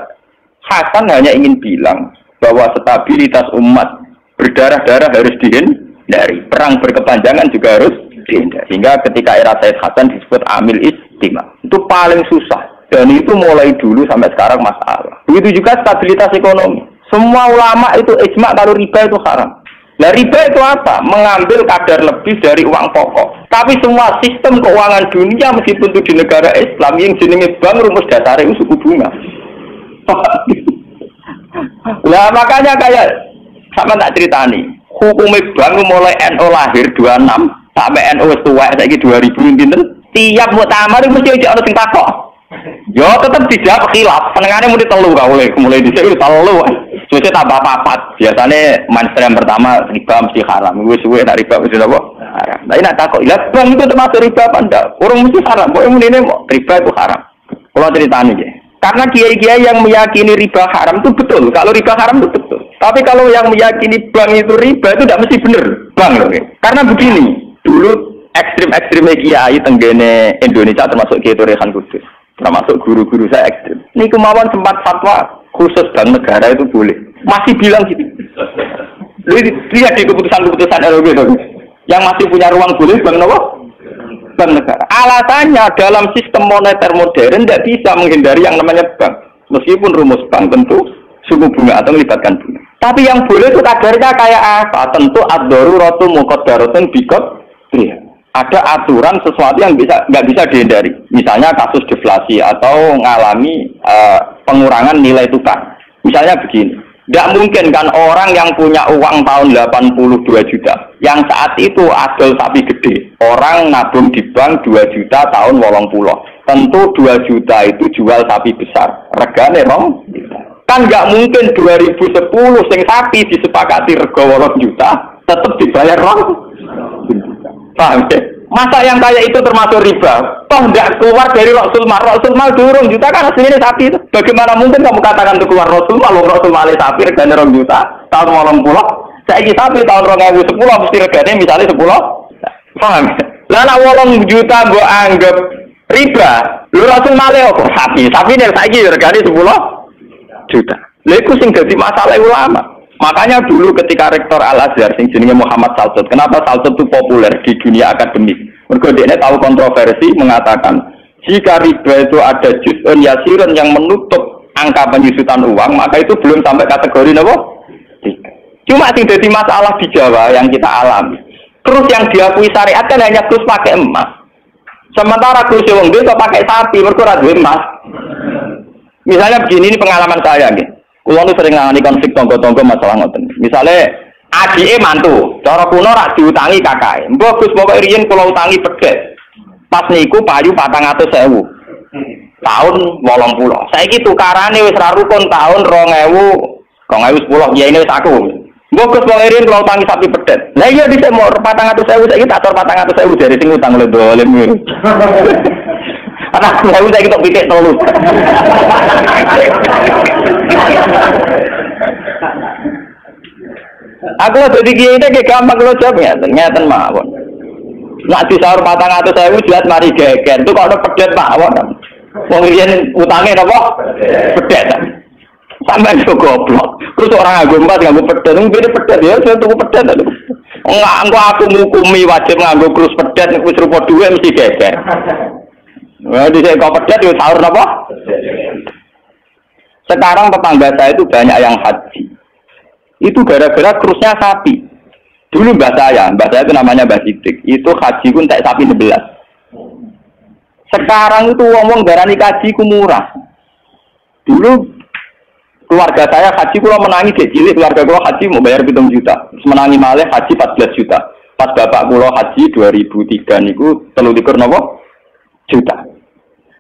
Hasan hanya ingin bilang bahwa stabilitas umat berdarah-darah harus dihindari. Perang berkepanjangan juga harus dihindari. Hingga ketika era Said Hasan disebut Amil Istima. Itu paling susah. Dan itu mulai dulu sampai sekarang masalah. Begitu juga stabilitas ekonomi. Semua ulama itu ijma kalau riba itu haram. Nah riba itu apa? Mengambil kadar lebih dari uang pokok. Tapi semua sistem keuangan dunia meskipun itu di negara Islam yang jenenge bank rumus dasarnya itu suku bunga. Lah makanya kayak sama tak ceritani, hukum bank mulai NU lahir 26 sampai NU wis tuwek saiki 2000 pinten, tiap muktamar mesti ono sing takok. Yo tetep dijawab khilaf, senengane muni telu ra oleh mulai dhisik wis telu. Suwe tambah papat. Biasane mainstream pertama riba mesti haram. Wis suwe nak riba mesti apa? Haram. Lah nek takok, "Lah bank itu termasuk riba apa ndak?" Urung mesti haram. Pokoke muni riba itu haram. Kalau ceritani nggih. Karena kiai-kiai yang meyakini riba haram itu betul. Kalau riba haram itu betul. Tapi kalau yang meyakini bank itu riba itu tidak mesti benar. Bank loh. Karena begini, dulu ekstrim-ekstrimnya kiai tenggene Indonesia termasuk Kiai Rehan Kudus. Termasuk guru-guru saya ekstrim. Ini kemauan sempat fatwa khusus bank negara itu boleh. Masih bilang gitu. Lihat di keputusan-keputusan LOB itu. Yang masih punya ruang boleh bank apa? Bank negara. Alasannya dalam sistem moneter modern tidak bisa menghindari yang namanya bank. Meskipun rumus bank tentu suku bunga atau melibatkan bunga. Tapi yang boleh itu kadarnya kayak apa? Tentu ad-daruratu muqaddaratun biqadriha. Ada aturan sesuatu yang nggak bisa dihindari. Misalnya kasus deflasi atau mengalami pengurangan nilai tukar. Misalnya begini, tidak mungkin kan orang yang punya uang tahun 82 juta, yang saat itu adol sapi gede, orang nabung di bank 2 juta tahun 80. Tentu 2 juta itu jual sapi besar, regane rong. Kan nggak mungkin 2010 sing sapi disepakati rego 8 juta, tetap dibayar rong. Paham ya? Masa yang kayak itu termasuk riba? Toh tidak keluar dari Rasul Mal. Rasul Mal durung juta kan aslinya sapi itu. Bagaimana mungkin kamu katakan itu keluar Rasul Mal? Rasul Mal sapi regane 2 juta tahun 80. Saiki sapi tahun 2010 mesti regane misalnya 10. Paham ya? Lah nek 8 juta mbok anggap riba. Lho Rasul Mal apa? Sapi nek saiki regane 10 juta. Lha iku sing dadi masalah ulama. Makanya dulu ketika Rektor Al-Azhar yang jenenge Muhammad Salsut, kenapa Salsut itu populer di dunia akademik? Mereka dia tahu kontroversi mengatakan jika riba itu ada juz'un yasirun yang menutup angka penyusutan uang, maka itu belum sampai kategori apa? Cuma sing dadi masalah di Jawa yang kita alami. Terus yang diakui syariat kan hanya terus pakai emas. Sementara terus wong desa pakai sapi, mergo ora duwe emas. Misalnya begini, ini pengalaman saya nggih. Kulo nu sering ngangani konflik tonggo-tonggo masalah ngoten. Misale adike mantu, cara kuno rak diutangi kakake. Mbok Gus pokoke riyen kula utangi pedhet. Pas niku payu 400.000. Tahun 80. Saiki tukarane wis ra rukun tahun 2010 ya ini wis aku. Mbok Gus pokoke riyen kula utangi sapi pedhet. Lah iya dhisik mau 400.000 saiki tak tor 400.000 dari sing utang lho dolim. Saya udah kita pikir telu. Aku jadi kiai itu kayak gampang lo jawabnya, ternyata mawon. Nak di sahur 400.000 jelas mari geger. Itu kalau pedet mawon. Wong riyen utange napa? Pedet. Sampai itu goblok. Terus orang nganggo empat nganggo pedet, ngene pedet ya saya tuku pedet. Enggak, aku ngukumi wajib nganggo krus pedet wis rupa dhuwit mesti geger. Nah, di kok pedet yo sahur napa? Sekarang tetangga saya itu banyak yang haji. Itu gara-gara krusnya sapi. Dulu mbah saya itu namanya Mbah Sidik. Itu haji pun tak sapi 11. Sekarang itu ngomong darani haji ku murah. Dulu keluarga saya haji kula menangi gek cilik, keluarga kula haji mau bayar 7 juta. Terus menangi malih haji 14 juta. Pas bapak kula haji 2003 niku 23 napa juta.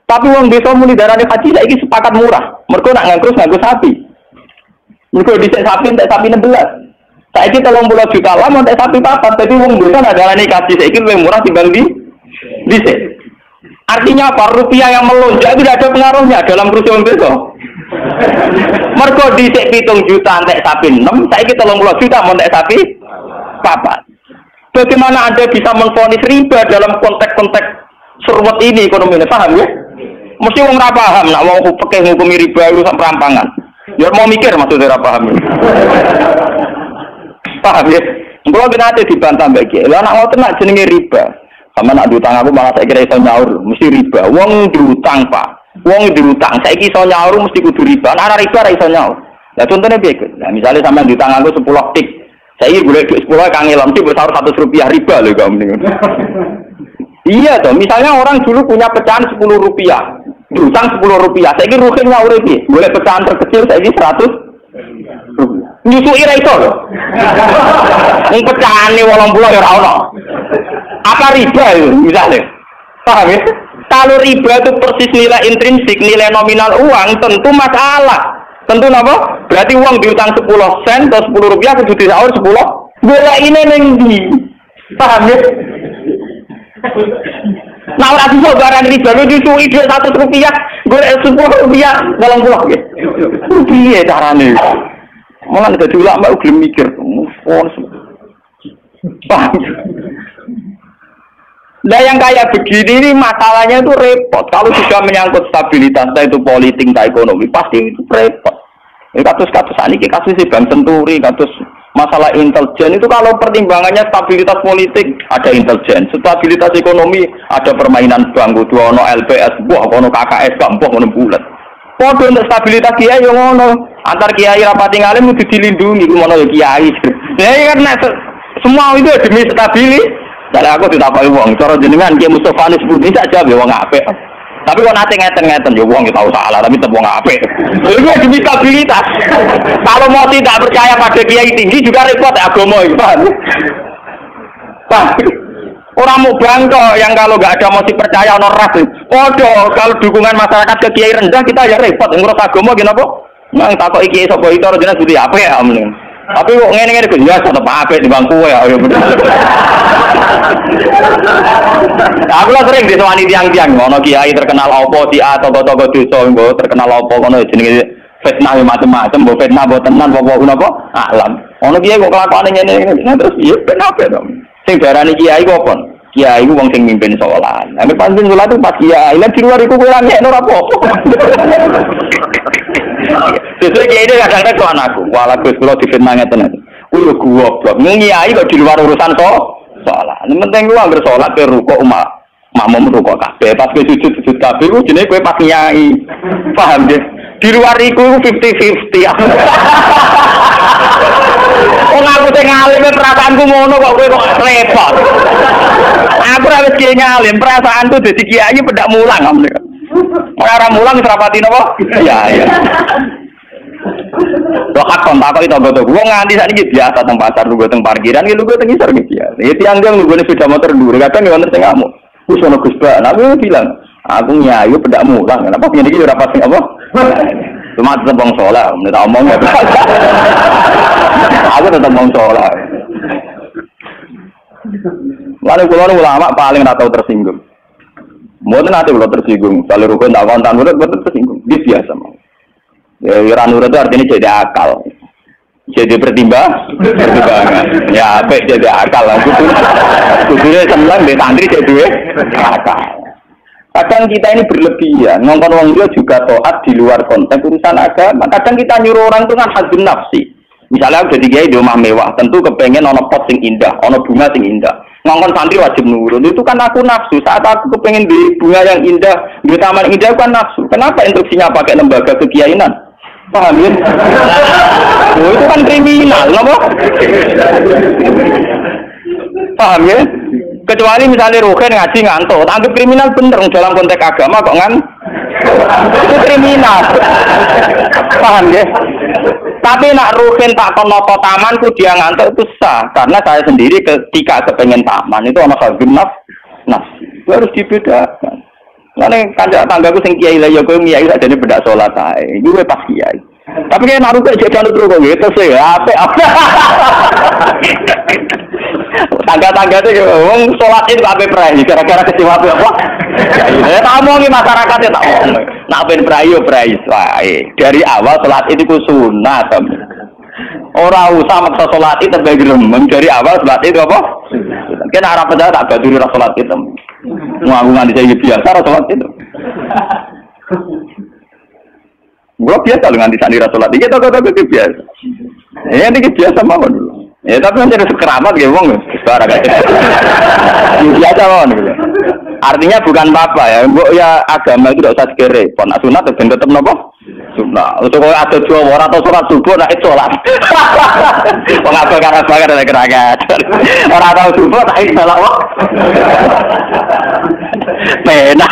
Tapi wong desa muni darani haji saiki sepakat murah. Mergo nak nganggo sapi. Mergo dhisik sapi entek sapi 16. Saiki 30 juta lah mau entek sapi papat. Dadi wong desa nak darani haji saiki luwih murah timbang dhisik. Artinya apa? Rupiah yang melonjak tidak ada pengaruhnya dalam kerusuhan besok. Mergo dhisik 7 juta entek sapi 6, saiki 30 juta mau entek sapi papat. Bagaimana Anda bisa menvonis riba dalam konteks-konteks seruat ini ekonomi ini? Paham ya? Mesti wong ora paham nak wong fikih ngukumi riba itu sak perampangan. Ya mau mikir maksudnya ora paham. Paham ya? Kalau kita nanti dibantah mbak Kiai, lah nak ngoten nak jenenge riba. Sama nak diutang aku malah saya kira iso nyaur, mesti riba. Wong diutang Pak, wong diutang. Saya iso nyaur mesti kudu riba. Nah riba ora iso nyaur. Nah contohnya piye? Nah misalnya sampean diutang aku 10 tik, saya iki golek 10 kangelan tik sahur 100 rupiah riba lho kamu niku. Iya toh, misalnya orang dulu punya pecahan 10 rupiah, diutang 10 rupiah. Saya ini rugi nyaur iki, boleh pecahan terkecil saya ini 100. Nyusui ra iso lho. Wong pecahane 80 ya ora ono. Apa riba itu misalnya? Paham ya? Kalau riba itu persis nilai intrinsik, nilai nominal uang, tentu masalah. Tentu apa? Berarti uang diutang 10 sen atau 10 rupiah kudu disaur 10. Bela ini ning ndi? Paham ya? Nah ora iso barang riba lu disuwi dhuwit 100 rupiah, golek 10 rupiah 80 ya. Piye carane? Malah dadi ulama gelem mikir. Paham? Nah yang kayak begini ini masalahnya itu repot. Kalau sudah menyangkut stabilitas, entah itu politik, entah ekonomi, pasti itu repot. Kasus-kasus ini kasus Bank Senturi, kasus masalah intelijen itu kalau pertimbangannya stabilitas politik ada intelijen, stabilitas ekonomi ada permainan bank, kudu ono LPS, buah ono KKS, gampang ono bulat. Podo untuk stabilitas kiai yang ono antar kiai rapati ngalim itu dilindungi, ono ya kiai. Ya karena semua itu demi stabilitas. Dari aku ditapai wong, cara jenengan Ki Mustofa Anis Budi saja be wong apik. Tapi kok nate ngeten-ngeten ya wong tahu salah tapi tetep wong apik. Itu demi stabilitas. Kalau mau tidak percaya pada kiai tinggi juga repot agama itu, paham? Orang mau bangko yang kalau nggak ada motif percaya ono ras. Podo kalau dukungan masyarakat ke kiai rendah kita ya repot ngurus agama gini apa? Nang takoki kiai sapa itu jenengan Budi apik ya mending. Tapi kok ngene-ngene kok ya tetep apik di bangku ya bener. Aku lah sering disewani tiang-tiang ono kiai terkenal apa si A tokoh-tokoh desa mbok terkenal apa kono jenenge fitnah macam-macam mbok fitnah mbok tenan apa napa alam. Ono kiai kok kelakuane ngene-ngene terus ya ben apa to. Sing darani kiai kok apa? Kiai ku wong sing mimpin salat. Nek pancen salat itu pas kiai lan di luar iku kowe ora nyekno ora apa. Sesuai kiai ini kadang-kadang ke anakku, walau gue sekolah difitnah ngeten aja. Kulo goblok, ngiai kok di luar urusan sholat. Yang penting gue anggar sholat ke rukuk makmum rukuk kabeh. Pas gue sujud kabeh, gue jenis gue pas ngiai. Paham deh? Di luar itu 50-50. Oh ngaku sing ngalim perasaanku ngono kok kowe kok repot. Aku ora wis kiai ngalim, perasaanku dadi kiai pendak mulang. Ora mulang serapati napa? Iya. Lokat kontak itu goto. Wong nganti sakniki biasa teng pasar lugu teng parkiran iki lugu teng isor iki biasa. Ya tiang-tiang lugu sepeda motor dhuwur kadang ya wonten sing ngamuk. Wis ono Gus Ba, aku bilang, aku nyayu pendak mulang. Kenapa ngene iki ora pasti apa? Cuma tetep wong saleh, nek tak omong ya. Aku tetep wong saleh. Lalu kula ulama paling ora tau tersinggung. Mboten nanti kalau tersinggung. Kalau rukun tak kontan nurut betul tersinggung. Dia biasa mau. Ya nurut itu artinya jadi akal. Jadi pertimbangan. Ya apa jadi akal lah. Kudune seneng di santri jadi akal. Kadang kita ini berlebihan, ngongkon wong dia juga taat di luar konteks urusan agama. Kadang kita nyuruh orang itu kan hadzun nafsi. Misalnya aku jadi kiai di rumah mewah, tentu kepengen ono pot sing indah, ono bunga sing indah. Ngongkon santri wajib nurut. Itu kan aku nafsu. Saat aku kepengen di bunga yang indah, di taman indah kan nafsu. Kenapa instruksinya pakai lembaga kekiainan? Paham ya? Oh, itu kan kriminal, apa? Paham ya? Kecuali misalnya Ruhin ngaji ngantuk, anggap kriminal bener dalam konteks agama kok itu kriminal. Paham ya? Tapi nak Ruhin tak konopo tamanku dia ngantuk itu sah, karena saya sendiri ketika kepengen taman itu ana hadzun nafsi. Itu harus dibedakan. Karena kanjak tanggaku sing kiai lah ya kowe kiai sakjane bedak salat ae. Iku pas kiai. Tapi kan naruh kok jajan terus kok gitu sih. Apik. Tangga-tangga itu wong salat itu ape prai gara-gara kecewa apa? Ya tak omongi masyarakat ya tak omong. Nak ben prai yo prai wae. Dari awal salat itu ku sunat. Ora usah maksa salat itu tambah gremeng dari awal salat itu apa? Kan arah pedal tak baduri salat itu. Ngaku-ngaku saya biasa salat itu. Gua biasa dengan di sana salat iki tak biasa. Ini biasa mawon dulu. Ya tapi nanti ada sekeramat ya wong suara gak biasa mon gitu. Artinya bukan apa-apa ya. Mbok ya agama itu tidak usah segere. Pon sunat tetep napa? Sunat. Untuk ada Jawa ora atau salat subuh nek salat. Wong apa banget nek keragat. Ora tau subuh tak salat kok. Penak.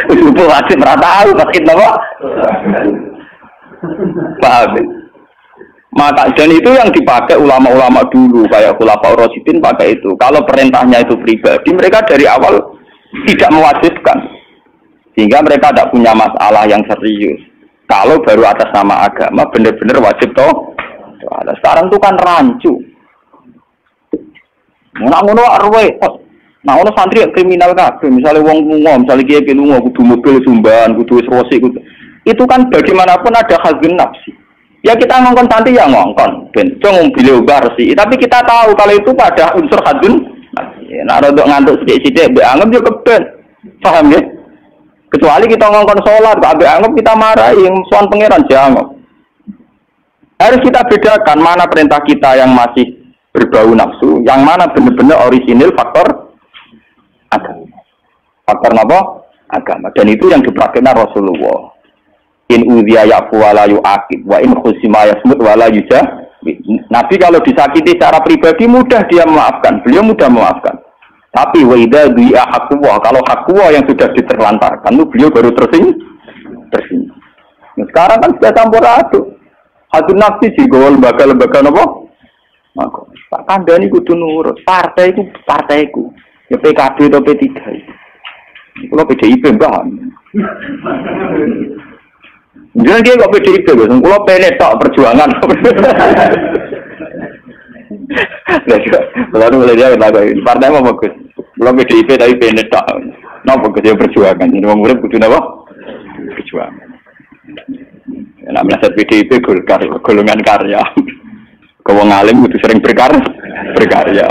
Subuh wajib ora tau pasti napa? Paham. Maka dan itu yang dipakai ulama-ulama dulu kayak Khulafaur Rasyidin pakai itu. Kalau perintahnya itu pribadi, mereka dari awal tidak mewajibkan, sehingga mereka tidak punya masalah yang serius. Kalau baru atas nama agama, benar-benar wajib toh. Sekarang itu kan rancu. Nak ngono arwah, nak ngono santri kriminal kabeh. Misalnya wong lunga, misalnya kiai lunga kudu mobil sumban, kudu wis rosi, kudu. Itu kan bagaimanapun ada hadzun nafsi. Ya kita ngongkon santri ya ngongkon, ben cung mobil bersih. Tapi kita tahu kalau itu pada unsur hadzun nafsi. Nak rodok ngantuk sithik-sithik mbek anggap yo keben. Paham ya? Kecuali kita ngongkon salat, mbek anggap kita marahi sowan pangeran jangan. Harus kita bedakan mana perintah kita yang masih berbau nafsu, yang mana benar-benar orisinil faktor agama. Faktor apa? Agama. Dan itu yang dipraktikkan Rasulullah. In udhiya ya'fu wa la yu'aqib wa in khusima yasmut wa la yujah. Nabi kalau disakiti secara pribadi mudah dia memaafkan. Beliau mudah memaafkan. Tapi wa idza du'a haqqullah, kalau haqqullah yang sudah diterlantarkan itu beliau baru tersinggung. Nah, sekarang kan sudah campur aduk. Hadzun nafsi juga lembaga-lembaga apa? Maka tak kandhani kudu nurut. Partaiku. Ya PKB atau P3. Kalau PDIP mbah. Jangan dia kok PDIP lho, kalau penet tak perjuangan. Lalu mulai dia kata, partai apa bagus? Kalau PDIP tapi penet tak, napa bagus dia perjuangan. Ini orang murid kudu napa? Perjuangan. Nak melihat PDIP golongan karya. Kau ngalim kudu sering berkarya.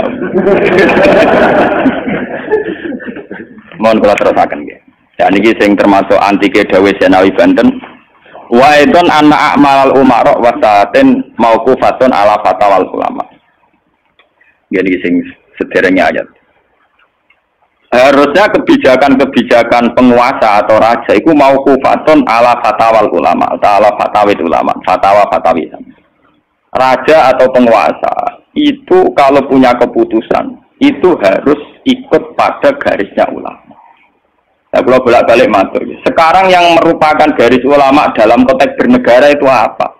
Mohon kula terusaken nggih. Ya niki sing termasuk antike Dawe Senawi Banten. Wa idon anna a'malal umara wa sa'atin mauqufatun ala fatawal ulama. Jadi sing sederhana ayat. Harusnya kebijakan-kebijakan penguasa atau raja itu mauqufatun ala fatawal ulama, ala fatawid ulama, fatwa-fatwi. Raja atau penguasa itu kalau punya keputusan itu harus ikut pada garisnya ulama. Nah, kalau bolak-balik matur. Sekarang yang merupakan garis ulama dalam konteks bernegara itu apa?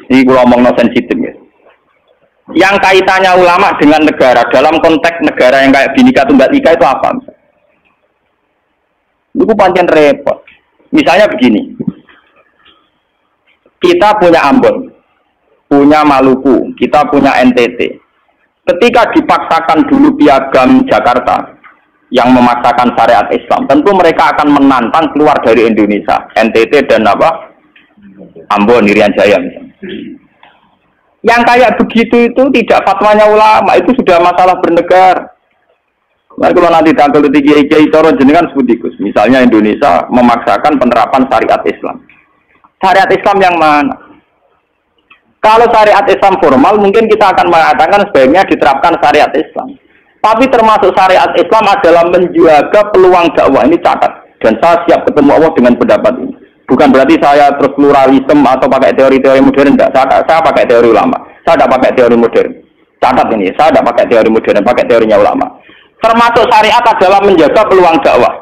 Ini kalau ngomong sensitif ya. Yang kaitannya ulama dengan negara dalam konteks negara yang kayak Bhinneka Tunggal Ika itu apa? Itu pancen repot. Misalnya begini. Kita punya Ambon, punya Maluku, kita punya NTT. Ketika dipaksakan dulu piagam Jakarta, yang memaksakan syariat Islam, tentu mereka akan menantang keluar dari Indonesia, NTT dan Ambon, Irian Jaya misalnya. Yang kayak begitu itu tidak fatwanya ulama, itu sudah masalah bernegara. Nah, kalau nanti tanggal kiai cara jenengan sebudikus, misalnya Indonesia memaksakan penerapan syariat Islam. Syariat Islam yang mana? Kalau syariat Islam formal, mungkin kita akan mengatakan sebaiknya diterapkan syariat Islam. Tapi termasuk syariat Islam adalah menjaga peluang dakwah, ini catat. Dan saya siap ketemu Allah dengan pendapat ini. Bukan berarti saya terus pluralisme atau pakai teori-teori modern, enggak. Saya pakai teori ulama. Saya tidak pakai teori modern. Catat ini, saya tidak pakai teori modern, pakai teorinya ulama. Termasuk syariat adalah menjaga peluang dakwah.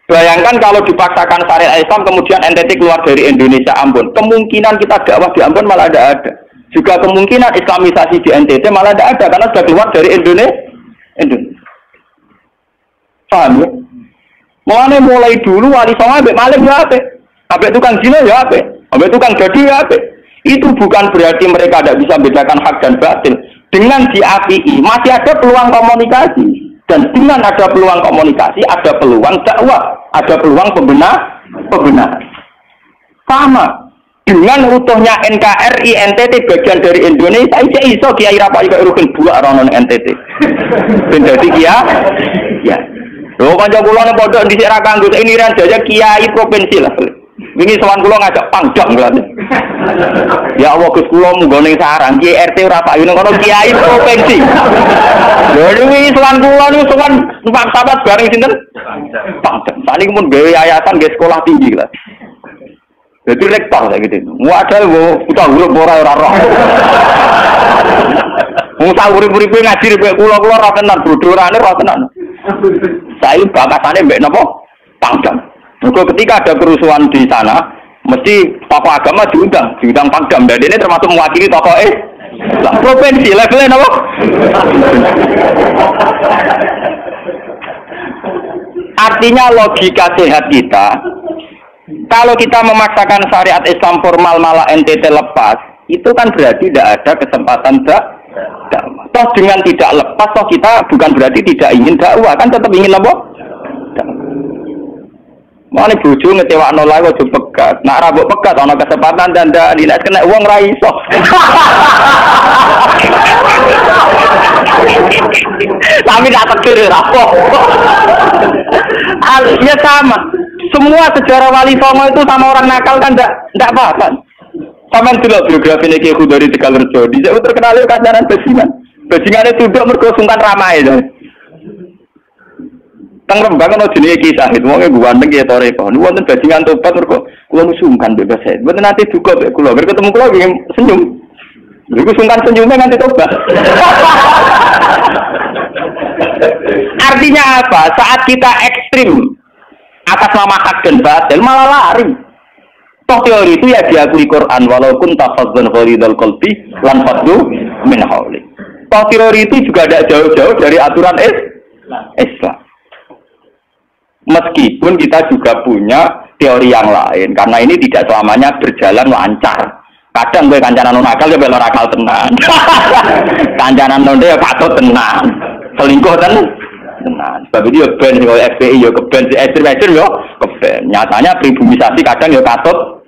Bayangkan kalau dipaksakan syariat Islam, kemudian NTT keluar dari Indonesia, Ambon. Kemungkinan kita dakwah di Ambon malah tidak ada. Juga kemungkinan Islamisasi di NTT malah tidak ada, karena sudah keluar dari Indonesia. Paham ya? Mulai dulu wali songo ambek maling ya apik. Ambek tukang zina ya apik. Ambek tukang gadi ya apik. Itu bukan berarti mereka tidak bisa membedakan hak dan batil. Dengan diapii masih ada peluang komunikasi. Dan dengan ada peluang komunikasi, ada peluang dakwah, ada peluang pembenaran. Sama dengan utuhnya NKRI NTT bagian dari Indonesia, iso kiai rapai kok rugen buak rono NTT. Ben dadi ya. Lho kanca kula nek pondok dhisik ra kanggo ini Irian Jaya kiai provinsi lah. Wingi sowan kula ngajak pangdam berarti. Ya Allah Gus kula munggo ning sarang kiai RT ora payu ning kono kiai provinsi. Lho wingi sowan kula niku sowan numpak sahabat bareng sinten? Pangdam. Saniki mun gawe yayasan nggih sekolah tinggi lah. Jadi rektor kayak gitu. Wadah kita huruf ora roh. Wong sak urip-uripe ngaji rek kula ra tenan bodorane ra tenan. Saya bakatane mbek napa? Pangdam. Mergo ketika ada kerusuhan di sana, mesti tokoh agama diundang Pangdam. Dan ini termasuk mewakili tokoh provinsi levelnya napa? Artinya logika sehat kita, kalau kita memaksakan syariat Islam formal malah NTT lepas, itu kan berarti tidak ada kesempatan dakwah. Toh dengan tidak lepas, toh kita bukan berarti tidak ingin dakwah, kan tetap ingin apa? Mau nih bojo ngecewakno lha kok pegat. Nak rabuk pegat ana kesempatan dandani nek kena wong ra iso. Tapi tak tegir apa. Alnya sama. Semua sejarah wali songo itu sama orang nakal kan enggak apa-apa. Sampeyan delok biografi Ki Khudari Tegalrejo, dhisik terkenal kancanan bajingan. Bajingane tunduk mergo sungkan ramae to. Teng Rembang ana jenenge Ki Sahid, wonge ganteng ya toreko. Niku wonten bajingan tobat mergo kula sungkan bebas saya. Mboten nate duka mek kula, nek ketemu kula nggih senyum. Niku sungkan senyume nganti tobat. Artinya apa? Saat kita ekstrim atas nama hak dan batil malah lari. Toh teori itu ya diakui Quran walaupun tafazzan ghalidul qalbi lan fadlu min hawli. Toh teori itu juga tidak jauh-jauh dari aturan Islam. Meskipun kita juga punya teori yang lain, karena ini tidak selamanya berjalan lancar. Kadang gue kancanan nakal ya belok nakal tenan. Kancanan nonde ya patut tenan. Selingkuh tenan. Sebab itu ya ben yo FPI yo keben ekstrim yo keben. Nyatanya pribumisasi kadang yo katut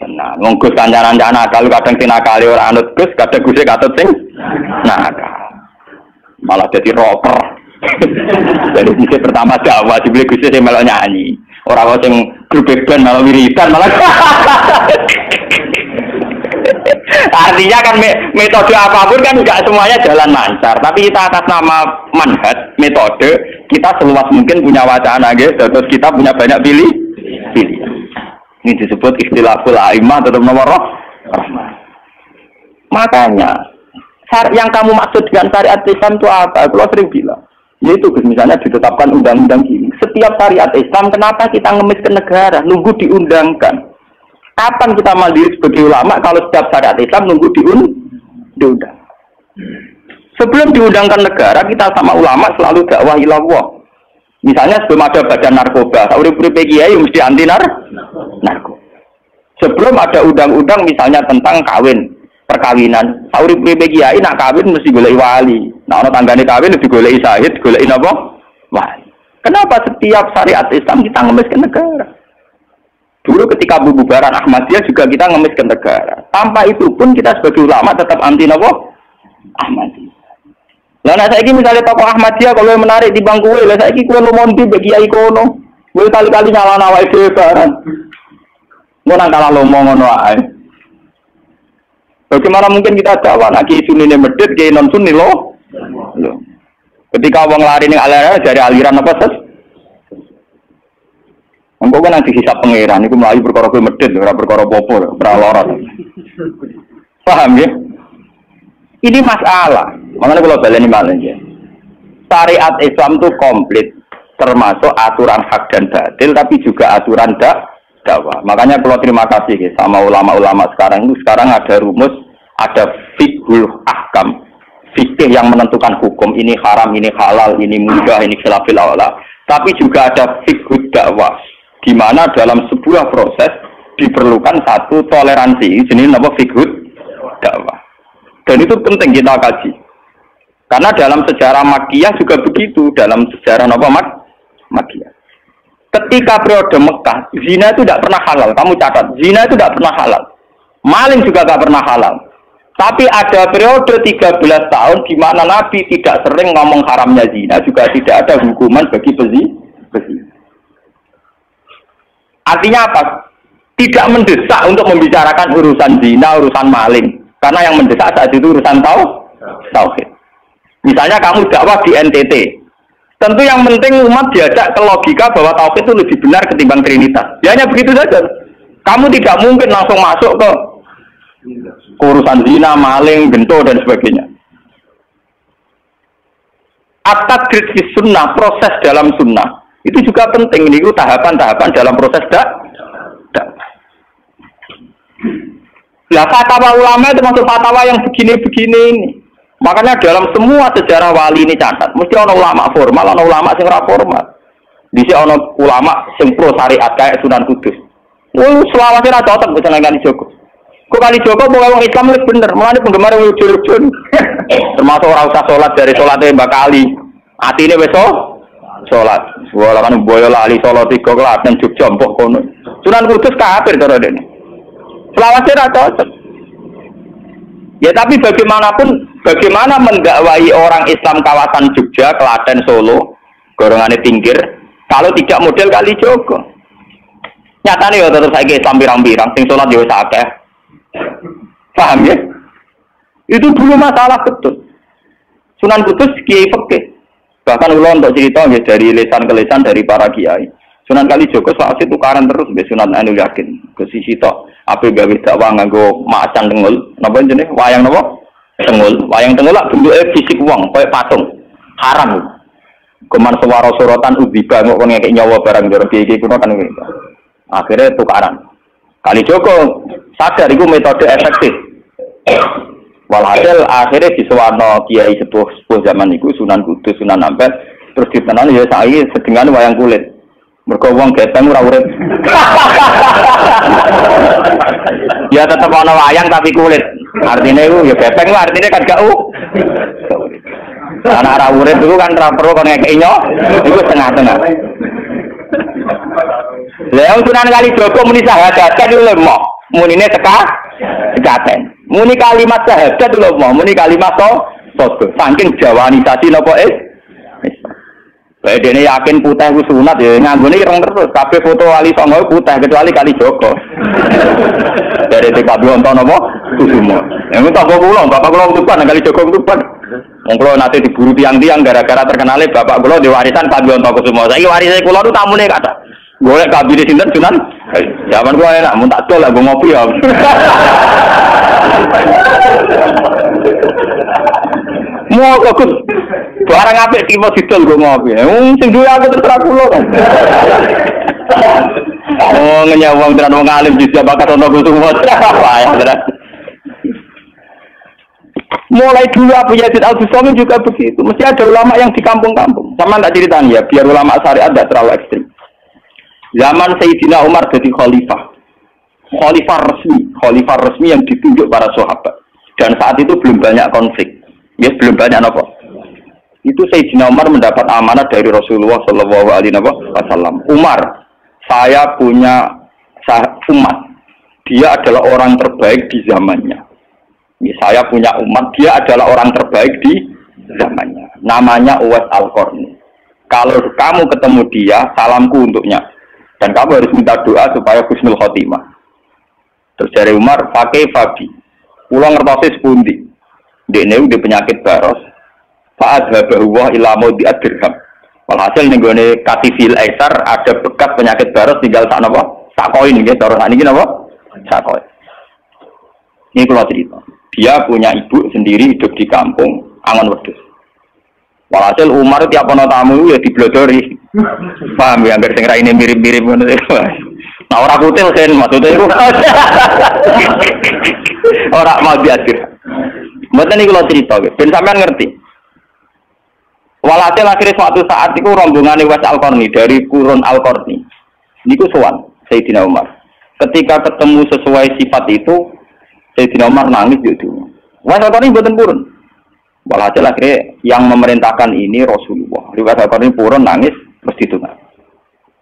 tenan. Wong Gus kancanan nakal kadang sing nakal ora anut Gus, kadang Gus katut sing nakal. Malah jadi rocker. Dari sisi pertama dakwah dibeli Gus sing melok nyanyi. Ora kok sing grup band malah wiridan malah. Artinya kan metode apapun kan enggak semuanya jalan lancar, tapi kita atas nama manhaj metode kita seluas mungkin punya wacana nggih, terus kita punya banyak pilih. Ini disebut ikhtilaful a'immah atau nomor rahmah. Makanya yang kamu maksud dengan syariat Islam itu apa? Kalau sering bilang, yaitu misalnya ditetapkan undang-undang ini. Setiap syariat Islam, kenapa kita ngemis ke negara? Nunggu diundangkan. Kapan kita mandiri sebagai ulama kalau setiap syariat Islam nunggu diundang? Sebelum diundangkan negara, kita sama ulama selalu dakwah ilallah. Misalnya sebelum ada badan narkoba, urip-urip kiai mesti anti narkoba. Sebelum ada undang-undang misalnya tentang perkawinan, urip-urip kiai nak kawin mesti golek wali. Nah ana tanggane kawin digoleki syahid, goleki napa? Wah, kenapa setiap syariat Islam kita ngemis ke negara? Dulu ketika bubaran Ahmadiyah juga kita ngemis ke negara. Tanpa itu pun kita sebagai ulama tetap anti napa? Ahmadiyah. Lah nek saiki misalnya tokoh Ahmadiyah kalau menarik di bangku lah saiki kowe lomonti bagi kiai kono. Kowe kali-kali nyalahno awake dhewe barang. Ngono kalah lomo ngono ae. Bagaimana mungkin kita dakwah nek ki sunine medhit ki non sunni lo? Ketika wong lari ning aliran dari aliran apa ses? Engko kan nanti hisab pangeran iku mlayu perkara kowe medhit ora perkara apa-apa, ora lara. Paham ya? Ini masalah. Makanya kalau baleni malih ya. Syariat Islam itu komplit, termasuk aturan hak dan batil, tapi juga aturan dakwah. Makanya kalau terima kasih ya, sama ulama-ulama sekarang itu sekarang ada rumus, ada fiqhul ahkam, fikih yang menentukan hukum ini haram, ini halal, ini mubah, ini khilafil aula. Tapi juga ada fiqhul dakwah, di mana dalam sebuah proses diperlukan satu toleransi. Jenis apa fiqhul dakwah. Dan itu penting kita kaji. Karena dalam sejarah Makkiyah juga begitu, dalam sejarah apa Makkiyah. Ketika periode Mekah, zina itu tidak pernah halal. Kamu catat, zina itu tidak pernah halal. Maling juga tidak pernah halal. Tapi ada periode 13 tahun di mana Nabi tidak sering ngomong haramnya zina, juga tidak ada hukuman bagi pezina. Artinya apa? Tidak mendesak untuk membicarakan urusan zina, urusan maling. Karena yang mendesak saat itu urusan tauhid. Misalnya kamu dakwah di NTT. Tentu yang penting umat diajak ke logika bahwa tauhid itu lebih benar ketimbang trinitas. Ya hanya begitu saja. Kamu tidak mungkin langsung masuk ke urusan zina, maling, gento dan sebagainya. At-tadrid fi sunnah, proses dalam sunnah. Itu juga penting. Ini tahapan-tahapan dalam proses dakwah. Lah fatwa ulama itu termasuk fatwa yang begini-begini ini. Makanya dalam semua sejarah wali ini catat, mesti ada ulama formal, ada ulama sing ora formal. Dise ana ulama sing pro syariat kayak Sunan Kudus. Selawase ra cocok kok seneng Kali Joko. Kok Kali Joko pokoke wong Islam wis bener, mulane penggemar lucu-lucu. Termasuk ora usah salat dari salate Mbak Kali. Atine wis salat. Wala kan boyo lali salat 3 klaten Jogja mbok kono. Sunan Kudus kafir cara dene. Selawase ra cocok. Ya tapi bagaimanapun, bagaimana mendakwai orang Islam kawasan Jogja, Klaten, Solo, golongannya pinggir, kalau tidak model Kali Joko. Nyatanya ya tetap saya Islam pirang-pirang, sing sholat ya akeh. Paham ya? Itu dulu masalah betul. Sunan Kudus kiai fikih. Bahkan ulo untuk cerita ya, dari lesan ke lesan dari para kiai. Sunan Kali Joko saat itu tukaran terus be Sunan Anu Yakin ke sisi tok ape gawe dakwah nganggo macan tengul napa jenenge wayang napa tengul wayang tengul lak bentuke fisik wong koyo patung haram kuman suara sorotan udiba kok ngekek nyawa barang jero iki kuno kan ngene akhirnya tukaran Kali Joko sadar iku metode efektif walhasil akhirnya disuwarno kiai sepuh zaman iku Sunan Kudus Sunan Ampel terus ditenani ya saiki sedengan wayang kulit. Mergo wong geteng ora urip. Ya tetep ana wayang tapi kulit. Artine iku ya geteng artine kan gak Anak ora urip iku kan ora perlu kon ngekeki nyo. Iku tengah-tengah. Lah Sunan Kali Joko muni syahadat lho mok. Munine tekaten. Muni kalimat syahadat lho mok. Muni kalimat sodo. Saking jawanisasi napa dene yakin putih ku sunat ya nganggone ireng terus kabeh foto wali songo putih kecuali Kali Joko. Dari TKB wonten napa Kusumo. Ya bapak kula utuban Kali Joko utuban. Wong kula nate diburu tiang-tiang gara-gara terkenale bapak kula di warisan Pak Wonto Kusumo. Saiki warise kula nu tamune kathah. Golek kabine sinten Sunan. Zaman kula enak mun tak dol lah ngopi ya. Mau kok barang apik tiba didol go ngopi. Sing duwe aku terserah kula. Oh ngenyawang tenan wong alim bisa bakat ono Kusumo. Payah tenan. Mulai dulu Abu Yazid Al-Bustami juga begitu. Mesti ada ulama yang di kampung-kampung. Sama tak ceritain ya, biar ulama syariat tidak terlalu ekstrim. Zaman Sayyidina Umar jadi khalifah resmi yang ditunjuk para sahabat. Dan saat itu belum banyak konflik. Ya belum banyak apa. Itu Sayyidina Umar mendapat amanah dari Rasulullah Shallallahu Alaihi Wasallam. Umar, saya punya umat. Dia adalah orang terbaik di zamannya. Ini saya punya umat. Dia adalah orang terbaik di zamannya. Namanya Uwais Al-Qarni. Kalau kamu ketemu dia, salamku untuknya. Dan kamu harus minta doa supaya husnul khotimah. Terus dari Umar, pakai Fabi. Pulang ngertosis pundi. Dia udah penyakit baros. Fa'adhabahuwa ila maudi ad-dirham. Walhasil nih gue katifil aisar ada bekas penyakit baros tinggal tak apa? Tak koin gitu. Terus ini apa? Tak koin. Ini kalau cerita. Dia punya ibu sendiri hidup di kampung Angon Wedhus. Walhasil Umar tiap ana tamu ya diblodori. Paham ya, anggar sing raine mirip-mirip ngono. Nah ora kutil kan maksudnya iku. Ora mau diatur. Mboten iki kula cerita, ben sampean ngerti. Walhasil akhirnya suatu saat itu rombongan Uwais Al-Qarni dari Qurun Al-Qarni. Niku sowan Sayyidina Umar. Ketika ketemu sesuai sifat itu, Sayyidina Umar nangis gitu. Uwais Al-Qarni mboten purun. Walhasil akhirnya yang memerintahkan ini Rasulullah. Uwais Al-Qarni purun nangis mesti tunai.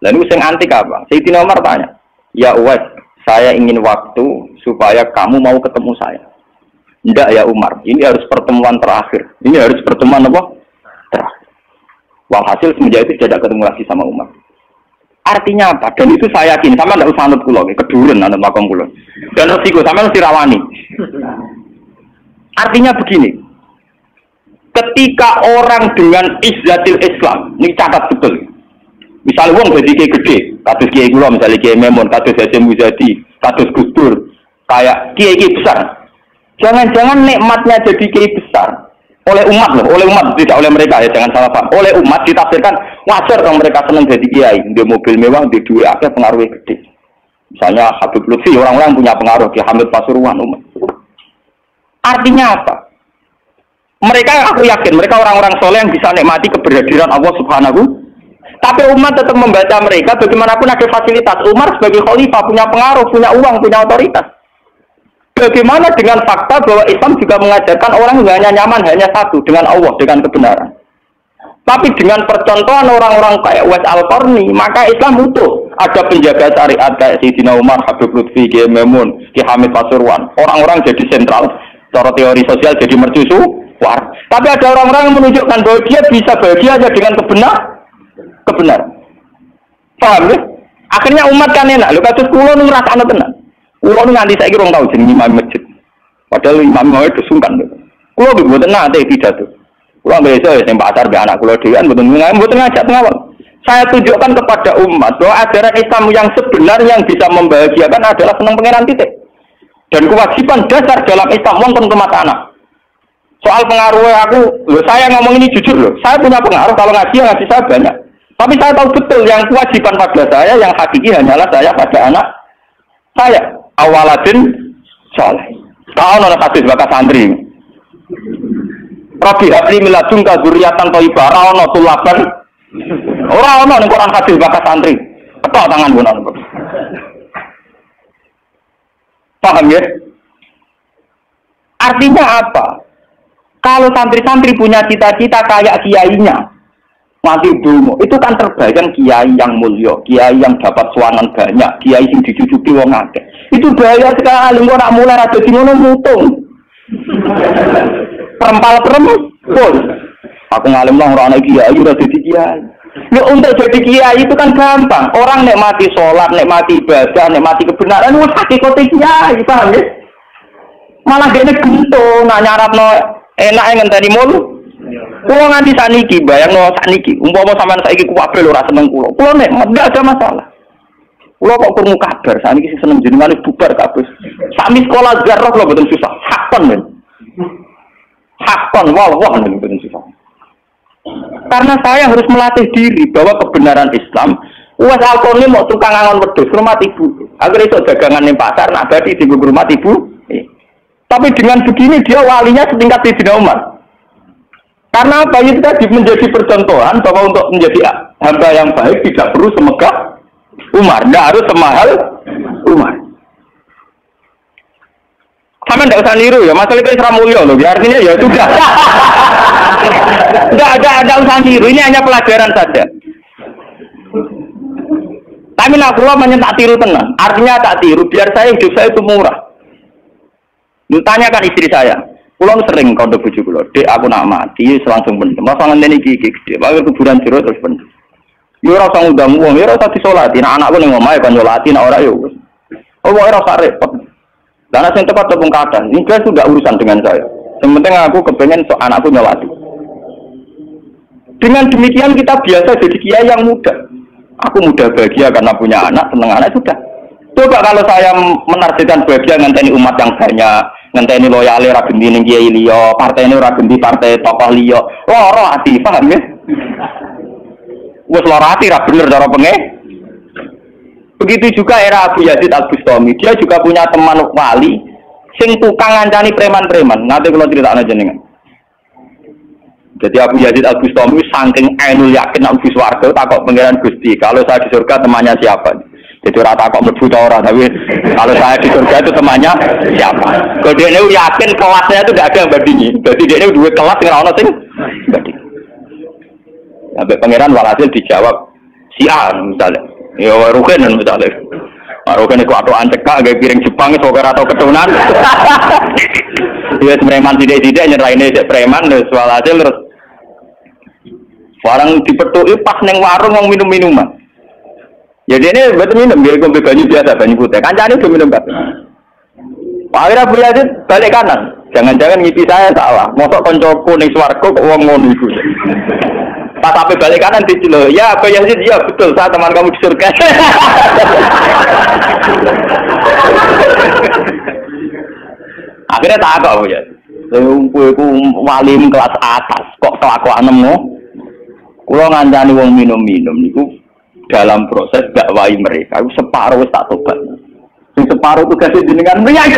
Lalu sing antik apa? Sayyidina Umar tanya, "Ya Uwais, saya ingin waktu supaya kamu mau ketemu saya." "Enggak ya Umar, ini harus pertemuan terakhir. Ini harus pertemuan apa? Terakhir." Walhasil semenjak itu tidak ketemu lagi sama Umar. Artinya apa? Dan itu saya yakin, sama tidak usah anut kula, keduren anut makom kula. Dan resiko sama mesti rawani. Artinya begini, ketika orang dengan izzatil Islam, ini catat betul. Misalnya wong jadi kiai gede, kados kiai kula misalnya kiai Memun, kados Hasyim Muzadi, kados Gus Dur, kayak kiai besar. Jangan-jangan nikmatnya jadi kiai besar oleh umat loh, oleh umat tidak oleh mereka ya, jangan salah paham. Oleh umat ditafsirkan wajar kalau mereka senang jadi kiai, di mobil mewah, di duit ada pengaruhnya gede. Misalnya Habib Lutfi, orang-orang punya pengaruh, Ki Hamid Pasuruan umat. Artinya apa? Mereka, aku yakin mereka orang-orang soleh yang bisa nikmati keberhadiran Allah Subhanahu. Tapi umat tetap membaca mereka bagaimanapun ada fasilitas. Umar sebagai khalifah punya pengaruh, punya uang, punya otoritas. Bagaimana dengan fakta bahwa Islam juga mengajarkan orang hanya nyaman hanya satu dengan Allah, dengan kebenaran. Tapi dengan percontohan orang-orang kayak Uwais Al-Qarni, maka Islam utuh. Ada penjaga syariat kayak Sayyidina Umar, Habib Lutfi, Ki Memun, Ki Hamid Pasuruan. Orang-orang jadi sentral, cara teori sosial jadi mercusuar. Tapi ada orang-orang yang menunjukkan bahwa dia bisa bahagia aja dengan kebenaran. Paham ya? Akhirnya umat kan enak. Lho kados kula nu ngrasakno tenan. Kula nu nganti saiki rong tau jeneng imam masjid. Padahal imam itu sungkan. Kula mboten nate pidato. Kula besok sing pasar be anak kula dhewean mboten ngajak ngawal. Saya tunjukkan kepada umat bahwa ajaran Islam yang sebenar yang bisa membahagiakan adalah senang pangeran titik. Dan kewajiban dasar dalam Islam wonten rumah tanah. Soal pengaruh aku, loh saya ngomong ini jujur loh. Saya punya pengaruh kalau ngaji saya banyak. Tapi saya tahu betul yang kewajiban pada saya, yang hakiki hanyalah saya pada anak saya. Awaladin soleh. Kau nona hadis bakas santri. Rabbi habli miladunka dzurriatan thayyibah. Ora ono tulaban. Ora ono ning Quran hadis bakas santri. Ketok tangan guna. Paham ya? Artinya apa? Kalau santri-santri punya cita-cita kayak kiainya, mati dulu, itu kan terbayang kiai yang mulia, kiai yang dapat suanan banyak, kiai yang dicucuki wong akeh. Itu bahaya sekali, kok nak mulai ada di ngono mutung. Perempal-perempul. Aku ngalim lah orang kiai, udah jadi kiai. Ya untuk jadi kiai itu kan gampang. Orang nikmati sholat, nikmati ibadah, nikmati kebenaran, wah hakikate kiai, paham ya? Malah dia gento, nak nyarapno enak ngenteni mulu. Kulo nganti saniki, bayangno saniki, umpama sampean saiki kuwabe lho ora seneng kulo. Kulo nek ndak ada masalah. Kulo kok krungu kabar saniki sing seneng jenengane bubar kabeh. Sami sekolah garah kulo mboten susah. Hakon men. Hakon wah mboten susah. Karena saya harus melatih diri bahwa kebenaran Islam. Uwais Al-Qarni mau tukang angon wedhus rumah ibu. Agar iso dagangan ning pasar nak badi di rumah ibu. Tapi dengan begini dia walinya setingkat Sayyidina Umar. Karena apa itu tadi menjadi percontohan bahwa untuk menjadi hamba yang baik tidak perlu semegah Umar, tidak harus semahal Umar. sama ndak usah niru ya. Masalah itu Isra Mulya loh. Artinya ya sudah. Ndak usah niru. Ini hanya pelajaran saja. Tapi nak kula menyen tak tiru tenan. Artinya tak tiru biar saya hidup saya itu murah. Tanyakan istri saya. Kula sering kondo bojo kula, "Dek, aku nak mati langsung pendem. Masa ngenteni iki gede. Pakai kuburan jero terus pendem." Yo ora usah ngundang wong, yo ora usah disolati. Nek anakku ning omahe kon nyolati, nek ora yo wis. Oh, ora usah repot. Lah sing tepat tepung kadang. Ini kan sudah urusan dengan saya. Yang penting aku kepengen anakku nyolati. Dengan demikian kita biasa jadi kiai yang muda. Aku muda bahagia karena punya anak, seneng anak sudah. Coba kalau saya menargetkan bahagia ngenteni umat yang banyak, ngenteni loyale ra genti ning kiai liya, partene ora genti partai tokoh liya. Loro ati, paham ya? Wes loro ati ra bener cara penge. Begitu juga era Abu Yazid Al-Bustami, dia juga punya teman wali sing tukang ngancani preman-preman. Nanti kalau critakno jenengan. Jadi Abu Yazid Al-Bustami saking ainul yakin Abu Swarga takok pangeran Gusti, kalau saya di surga temannya siapa? Jadi ora takok mlebu ta ora, tapi kalau saya di surga itu temannya siapa? Kalau dia ini yakin kelasnya itu tidak ada yang bandingi. Jadi dia ini dua kelas yang ora ono sing banding. Sampai pangeran walhasil dijawab si A misalnya. Ya Ruken misalnya. Ruken itu aturan cekak gaya piring Jepang itu ora tau keturunan. Dia preman tidak nyerahin dia preman terus walhasil terus orang dipetuki pas neng warung mau minum-minuman. Jadi ini betul minum, dia ngombe banyu biasa, banyu putih. Kancane udah minum kabeh. Akhirnya Abu Yazid balik kanan. Jangan-jangan ngipi saya salah. Mosok koncoku ning swarga kok wong ngono iku. Pas sampai balik kanan diceluk, "Ya Abu Yazid, ya betul, saya teman kamu di surga." Akhirnya tak kok ya. Kowe ku walim kelas atas, kok kelakuanmu? Kula ngancani wong minum-minum niku dalam proses dakwahi mereka, aku separuh wis tak tobat. Sing separuh tugas jenengan mriyang.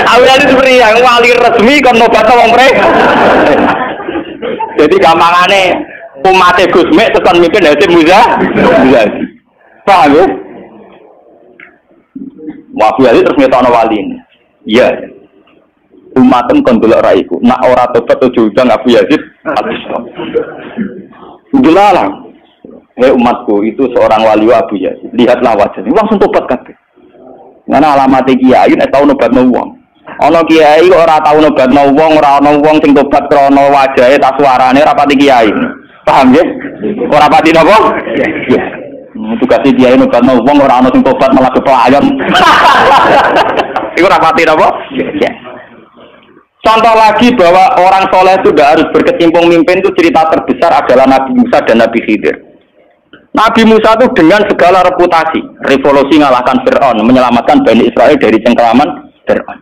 Awalane seperti yang wali resmi kon nobatno wong mereka. Jadi gampangane umat Gus Mek tekan mimpin Hasim Muza. Paham ya? Wafi ali terus ngetokno wali ini. Iya. Umatem kon delok ra iku. Nak ora tobat ojo undang Abu Yazid habis. Delalang. Hei umatku, itu seorang wali Abu Yazid. Lihatlah wajahnya, langsung tobat kabeh. Karena alamat kiai nek tau nobatno wong. Ana kiai kok ora tau nobatno wong, ora ana wong sing tobat krana wajahe tak suarane ora pati kiai. Paham ya? Ora pati napa? Iya. Tugas kiai nobatno wong ora ana sing tobat malah kepelayan. Iku ora pati napa? Iya. Contoh lagi bahwa orang soleh itu tidak harus berkecimpung mimpin itu cerita terbesar adalah Nabi Musa dan Nabi Khidir. Nabi Musa itu dengan segala reputasi, revolusi mengalahkan Fir'aun, menyelamatkan Bani Israel dari cengkeraman Fir'aun.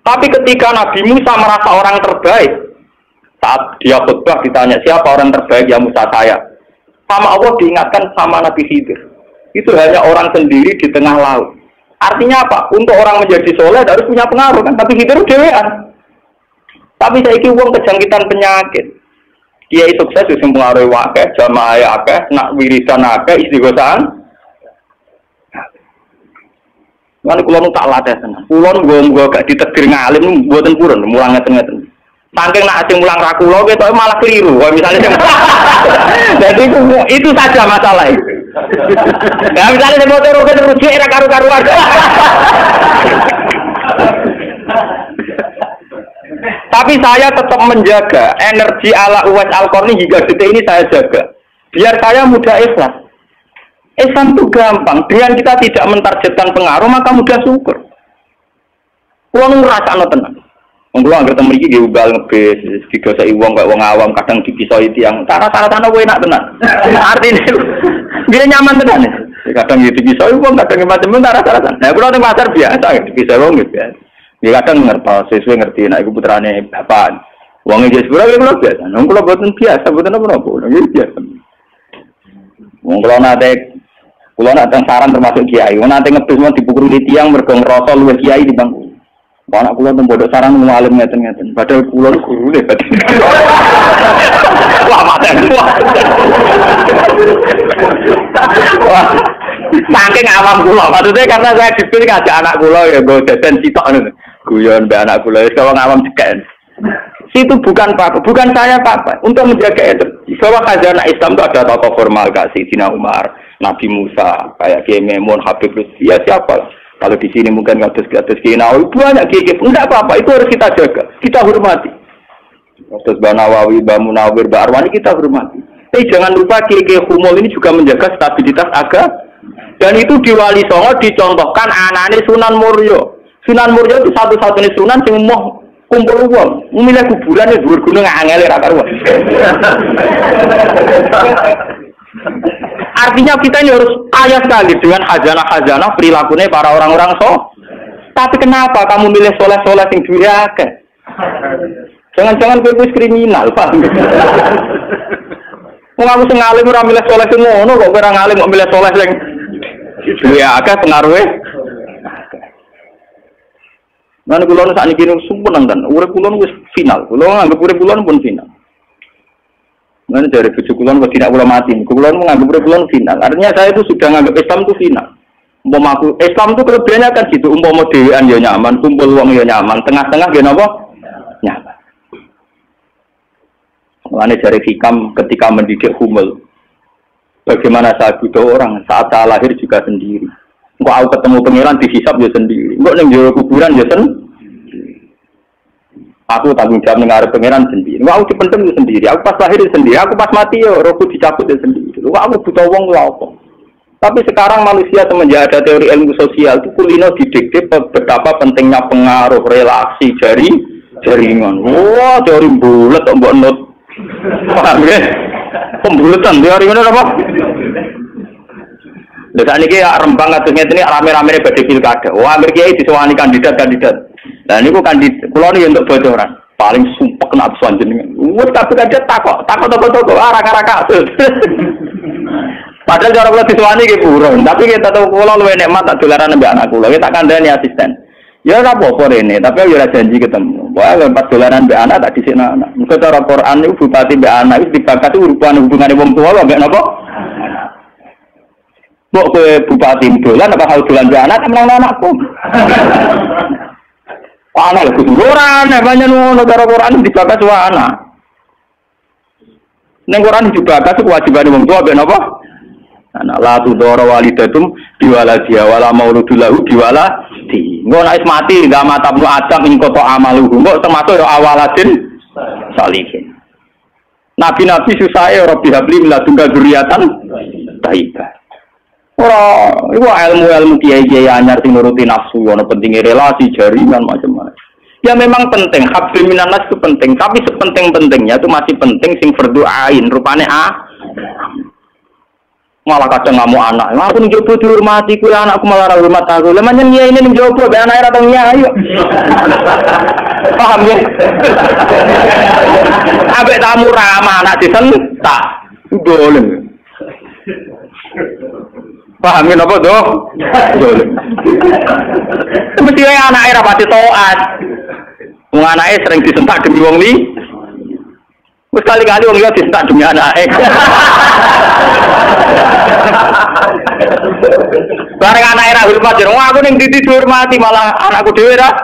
Tapi ketika Nabi Musa merasa orang terbaik, saat dia khutbah ditanya siapa orang terbaik, ya Musa saya. Sama Allah diingatkan sama Nabi Khidir. Itu hanya orang sendiri di tengah laut. Artinya apa? Untuk orang menjadi soleh harus punya pengaruh kan? Tapi Khidir dewean. Tapi saiki wong kejangkitan penyakit. Kiai sukses wis pengaruh akeh, jamaah akeh, nak wiridan akeh, istighosahan. Lan kula nu tak latih tenan. Kula nggo gak ditegir ngalim mboten purun, mulang ngeten-ngeten. Saking nak sing mulang ra kula ketok malah keliru. Misalnya jadi itu saja masalah itu. Ya misalnya sing motor terus rujuk era karu-karuan. Tapi saya tetap menjaga energi ala Uwais Al-Qarni hingga detik ini saya jaga. Biar saya mudah ikhlas. Islam itu gampang. Dengan kita tidak mentargetkan pengaruh, maka mudah syukur. Uang ngerasa tenang. Mengkulo anggere temen iki nggih ubal ngebis, digoseki wong kok wong awam kadang dipisoi tiyang. Cara-carane kowe enak tenan. Artine dia nyaman tenan. Kadang dipisoi wong, kadang macam-macam cara-carane. Nah, kulo teng pasar biasa dipisoi wong biasa. Dia kadang ngerti, sesuai ngerti, nah itu putrane bapak. Uangnya jadi sepuluh, kalau biasa. Nong kalau buatan biasa, buatan apa? Nong biasa. Nong kalau nanti saran termasuk kiai. Nong nanti ngebis mau dipukul di tiang, bergong rosol luar kiai di bangku. Anak kulo bodoh saran mengalim ngeten-ngeten. Padahal kulo guru deh. Wah mati. Wah, saking awam kulo. Maksudnya karena saya dipilih ngajak anak kulo ya, gue jajan sitok nih. guyon mbak anak kula kalau ngawam cekek. Situ bukan saya Pak, untuk menjaga itu. Bahwa khazanah Islam itu ada tokoh formal kayak Sayyidina Umar, Nabi Musa, kayak Kiai Memun, Habib Lutfi, ya siapa? Kalau di sini mungkin kados Kiai Nawawi, banyak Kiai, enggak apa-apa, itu harus kita jaga, kita hormati. Kados Mbah Nawawi, Mbah Munawir, Mbah Arwani kita hormati. Tapi jangan lupa Kiai Humul ini juga menjaga stabilitas agama. Dan itu di Wali Songo dicontohkan anaknya Sunan Muryo. Sunan Muryo itu satu-satunya sunan yang mau kumpul uang, memilih kuburan yang dhuwur gunung angel ra karuan. Artinya kita ini harus kaya sekali dengan khazanah-khazanah perilakunya para orang-orang Tapi kenapa kamu milih soleh-soleh yang duwe akeh? Jangan-jangan kowe wis kriminal, Pak. Wong aku sing alim ora milih soleh sing ngono kok ora ngalim kok milih soleh sing duwe akeh pengaruhe. Mana kulon saat ini kini sempurna kan, urip kulon wis final, kulon anggap urip kulon pun final. Mana dari bujuk kulon kok tidak kulon mati, kulon menganggap urip kulon final. Artinya saya itu sudah menganggap Islam itu final. Islam itu kelebihannya kan gitu, umpama dewean ya nyaman, kumpul uang ya nyaman, tengah-tengah ya apa? Nyaman. Mana dari hikam ketika mendidik Humul, bagaimana saya butuh orang saat saya lahir juga sendiri. Kok aku ketemu pangeran dihisab ya sendiri. Kok ning jero kuburan ya Aku tanggung jawab ning arep pangeran sendiri. Kok aku dipendem ya sendiri. Aku pas lahir ya sendiri. Aku pas mati ya rohku dicabut ya sendiri. Kok aku butuh wong lha apa? Tapi sekarang manusia semenjak ada teori ilmu sosial itu kulino didikte betapa pentingnya pengaruh relasi jaringan. Wah, teori bulet kok mbok not. Paham ya? Pembuletan teori ngono apa? Lha sakniki Rembang kados ngeten iki rame-rame badhe pilkada. Wah, Amir Kiai disewani kandidat. Lah niku kandidat kula niki untuk bocoran. Paling sumpek nek absen jenengan. Wes kabeh kandidat takok arah-arah kasus. Padahal cara kula disewani iki buron, tapi kita tahu kula luwih nikmat tak dolaran mbek anak kula. Kita kandhani asisten. Ya ora apa-apa rene, tapi yo ora janji ketemu. Wah, pas dolaran mbek anak tak dhisikno anak. Muga cara Quran niku bupati mbek anak wis dibakat hubungane wong tuwa mbek napa? Mbok kowe bupati dolan apa hal dolan be anak temen anakku. Anak lho kuduran banyak ngono karo Quran dibakas wa anak. Ning Quran dibakas kewajibane wong tua ben apa? Anak la tudara walidatum biwaladiha wala mauludul lahu biwaladi. Engko nek mati ndak matabnu adam ing kota amaluhu. Engko termasuk ya awaladin salihin. Nabi-nabi susah ya Rabbi habli min ladunka dzurriatan thayyibah. Ora, iku ilmu-ilmu kiai-kiai anyar sing nuruti nafsu, ana pentingnya relasi, jaringan macam-macam. Ya memang penting, habl minan nas itu penting, tapi sepenting-pentingnya itu masih penting sing fardhu ain, rupane malah kadang ngamuk anak. Aku ning jopo dihormati kuwi anakku malah ora hormat aku. Lah manjen kiai ning jopo be anake ora tau nyai yo. Paham ya? Ambek tamu ramah anak disentak. Boleh. Pahamin apa tuh? Mesti anaknya rapati toat. Wong anaknya sering disentak demi wong li. Wis kali-kali wong liya disentak demi anaknya. Bareng anaknya ra hormat jero aku ning ndi dihormati malah anakku dhewe ra.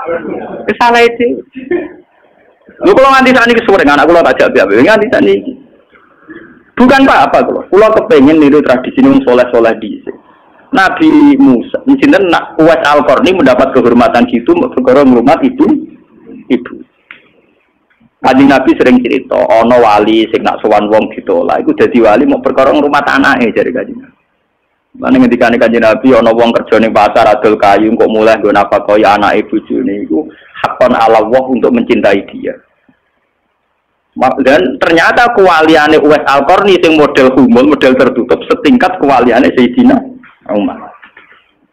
Salah iki. Lho kula nganti sakniki sore anak kula tak jak-jak nganti sakniki. Bukan apa kula. Kula kepengin niru tradisi wong saleh-saleh dhisik. Nabi Musa, sinten Uwais Al-Qarni mendapat kehormatan gitu perkara ngrumat ibu. Kanjeng Nabi sering cerita, ana wali sing nak sowan wong ditolak iku dadi wali mau perkara ngrumat anake jare Kanjeng Nabi. Lan ngendikane Kanjeng Nabi ana wong kerja ning pasar adol kayu kok mulai nggo napakoi anake bojone iku hakon ala Allah untuk mencintai dia. Dan ternyata kewaliane Uwais Al-Qarni sing model humul, model tertutup setingkat kewaliane Sayyidina Umar.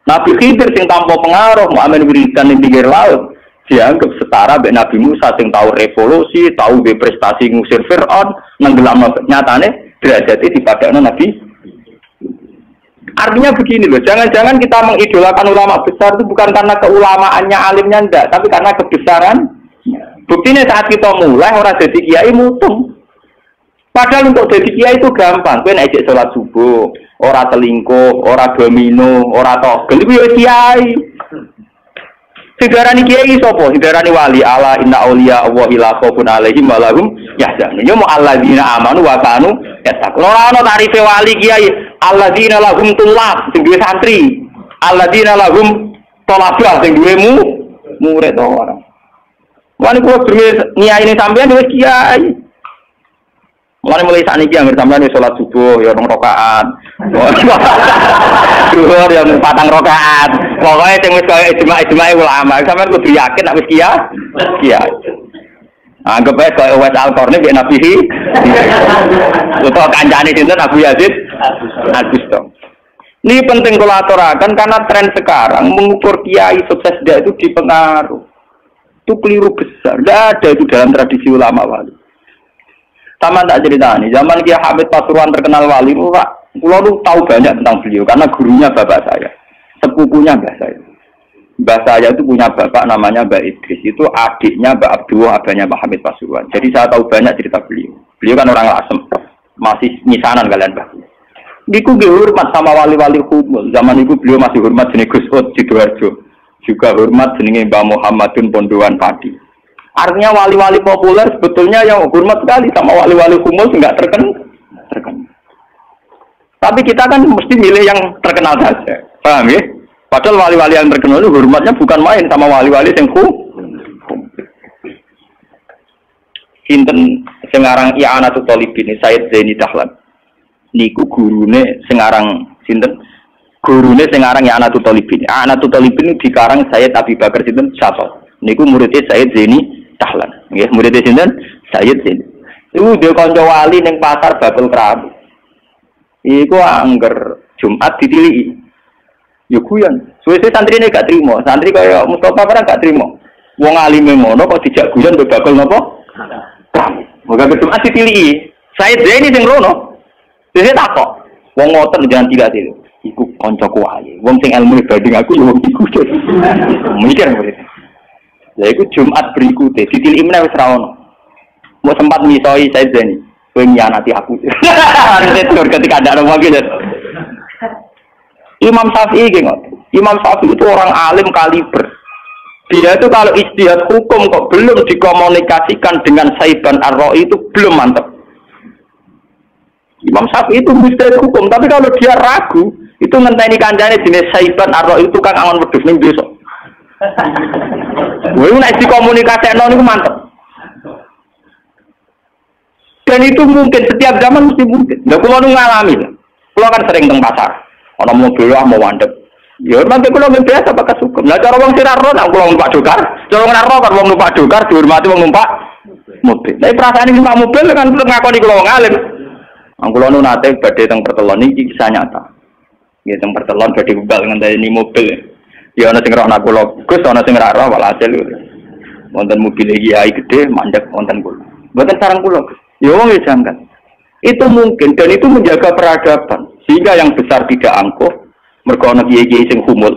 Nabi Khidir sing tanpa pengaruh muamen wiridan ning pinggir laut dianggap setara mbek Nabi Musa sing tahu revolusi, tahu prestasi ngusir Firaun, nenggelamno nyatane derajate dipadakno Nabi. Artinya begini loh, jangan-jangan kita mengidolakan ulama besar itu bukan karena keulamaannya alimnya enggak, tapi karena kebesaran. Buktinya saat kita mulai orang jadi kiai mutung. Padahal untuk jadi kiai itu gampang, kowe nek salat subuh, ora selingkuh, ora domino, ora togel iku ya kiai. Diarani kiai sapa? Diarani wali ala inna auliya Allah la khaufun alaihim wa lahum yahzanun. Ya mu alladzina amanu wa kanu yattaqun. Ora ana tarife wali kiai alladzina lahum tulab sing duwe santri. Alladzina lahum thalabah sing duwe murid ora. Wani kuwi durung niai ini sampean wis kiai. Mulai sakniki anggere sampean wis salat subuh ya 2 rakaat. Zuhur ya 4 rakaat. Pokoke sing wis kaya ijma' ulama, sampean kudu yakin nek wis kiai. Anggap ae kaya wis Al-Qarni nek Nabi. Utawa kancane sinten Abu Yazid Al-Bustami. Ini penting kalau aturakan karena tren sekarang mengukur kiai sukses dia itu dipengaruh. Itu keliru besar. Tidak ada itu dalam tradisi ulama wali. Sama tak cerita nih. Zaman Kiai Hamid Pasuruan terkenal wali, Pak. Pulau lu tahu banyak tentang beliau karena gurunya bapak saya, sepupunya mbah saya. Mbah saya itu punya bapak namanya Mbak Idris. Itu adiknya Mbak Abdullah, abahnya Mbak Hamid Pasuruan. Jadi saya tahu banyak cerita beliau. Beliau kan orang Lasem, masih misanan kalian Mbak. Niku nggih hormat sama wali-wali humul. Zaman itu beliau masih hormat jenenge Gus Ud Sidoarjo. Juga hormat jenenge Mbah Muhammadun Pondowan Padi. Artinya wali-wali populer sebetulnya yang hormat sekali sama wali-wali humul enggak terkenal. Tapi kita kan mesti milih yang terkenal saja. Paham ya? Padahal wali-wali yang terkenal itu hormatnya bukan main sama wali-wali yang Sinten sing aran I'anatul Thalibin Sayyid Zaini Dahlan. Niku gurune sing aran sinten? Gurune sing aran I'anatul Thalibin. I'anatul Thalibin dikarang Sayyid Abi Bakar sinten Syato. Niku muridé Sayyid Zaini Dahlan. Nggih, muridé sinten? Sayyid Zaini. Iku dhewe kanca wali ning pasar Babul Kerabu. Iku angger Jumat ditiliki. Yo guyon. Suwe-suwe santrine gak trimo. Santri kaya Mustofa ora gak trimo. Wong alime ngono kok dijak guyon mbek bakul napa? Moga Jumat ditiliki. Sayyid Zaini sing rono. Dhewe takok. Wong ngoten jangan tidak itu. Iku kancaku wae. Wong sing ilmu banding aku yo iku. Mikir murid. Ya iku Jumat berikutnya ditiliki meneh wis ra ono. Mau sempat misoi Sayyid Zaini. Kowe nyanati aku. Itu ketika ada orang gitu. Imam Syafi'i gitu. Imam Syafi'i itu orang alim kaliber. Dia itu kalau ijtihad hukum kok belum dikomunikasikan dengan Saiban Ar-Ra'i itu belum mantap. Imam Syafi'i itu mujtahid hukum, tapi kalau dia ragu, itu ngenteni kancane jenis Saiban Ar-Ra'i itu kang angon wedhus ning besok. Kowe nek dikomunikasikno niku mantep. Dan itu mungkin setiap zaman mesti mungkin. Nah, kalau ngalami, kalau kan sering teng pasar, orang mobil mau mandek. Ya, nanti kalau biasa pakai suka. Nah, cara orang siraro, nak kalau numpak dokar, cara orang raro kan orang numpak dokar dihormati orang numpak mobil. Tapi perasaan ini numpak mobil kan ngakoni kalau ngalim. Kalau nu nate badhe teng pertelon ini kisah nyata. Ya teng pertelon badhe bebal ngenteni mobil. Ya ana sing roh nak kula, Gus ana sing raro walhasil. Wonten mobil kiai gede mandek wonten kula. Mboten sareng kula. Ya wong ya janggal. Itu mungkin dan itu menjaga peradaban sehingga yang besar tidak angkuh mergo ana kiai-kiai sing humul.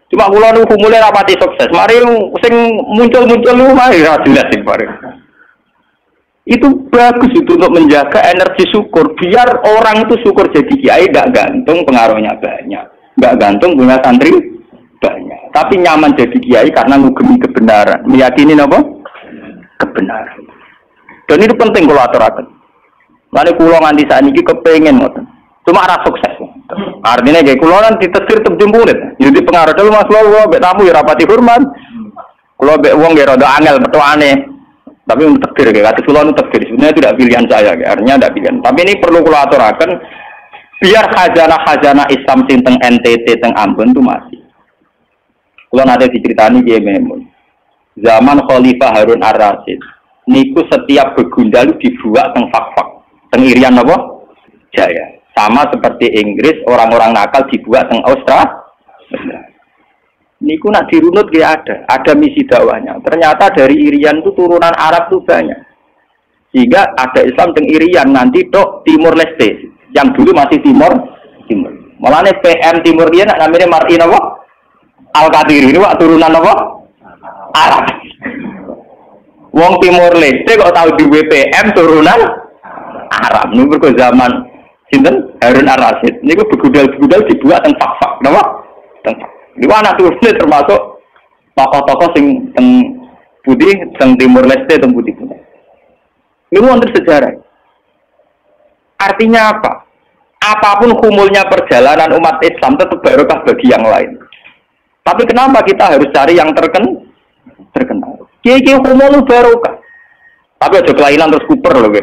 Cuma kula nu humule rapati sukses. Mari sing muncul-muncul lu mari ra jelas sing bareng. Itu bagus itu untuk menjaga energi syukur biar orang itu syukur jadi kiai enggak gantung pengaruhnya banyak. Enggak gantung punya santri banyak. Tapi nyaman jadi kiai karena ngugemi kebenaran, meyakini apa? Kebenaran. Dan itu penting kalau aturaken. Mane kula nganti sakniki kepengin ngoten. Cuma ora sukses. Artinya kayak kula kan ditetir tep jempulit. Jadi pengaruh dulu Mas kula mbek tamu ya rapati hormat. Kula mbek wong ya rada angel metuane. Tapi untuk takdir kayak kata kula nu takdir. Sebenarnya tidak pilihan saya, artinya tidak pilihan. Tapi ini perlu kula aturaken biar khazanah-khazanah Islam sing teng NTT teng Ambon itu masih. Kula nate diceritani Kiai Memun. Zaman Khalifah Harun Ar-Rasyid niku setiap begundal dibuat teng fak-fak teng Irian apa? Jaya. Sama seperti Inggris orang-orang nakal dibuat teng Australia. Niku nak dirunut ya ada misi dakwahnya. Ternyata dari Irian itu turunan Arab tuh banyak. Sehingga ada Islam teng Irian nanti tok Timur Leste yang dulu masih Timur. Malahnya PM Timur dia namanya Mar'in apa? Al-Qadiri ini wak turunan apa? Arab. Wong Timur Leste kok tahu di WPM turunan Arab. Ini berko zaman sinten Harun Ar-Rasyid. Niku begudal dibuat teng fak-fak, napa? Teng. Niku anak turune termasuk tokoh-tokoh sing teng putih, teng Timur Leste, teng putih. Ini wonten sejarah. Artinya apa? Apapun kumulnya perjalanan umat Islam tetap barokah bagi yang lain. Tapi kenapa kita harus cari yang terkenal? Kiai-kiai kumul barokah. Tapi aja kelainan terus kuper loh, guys.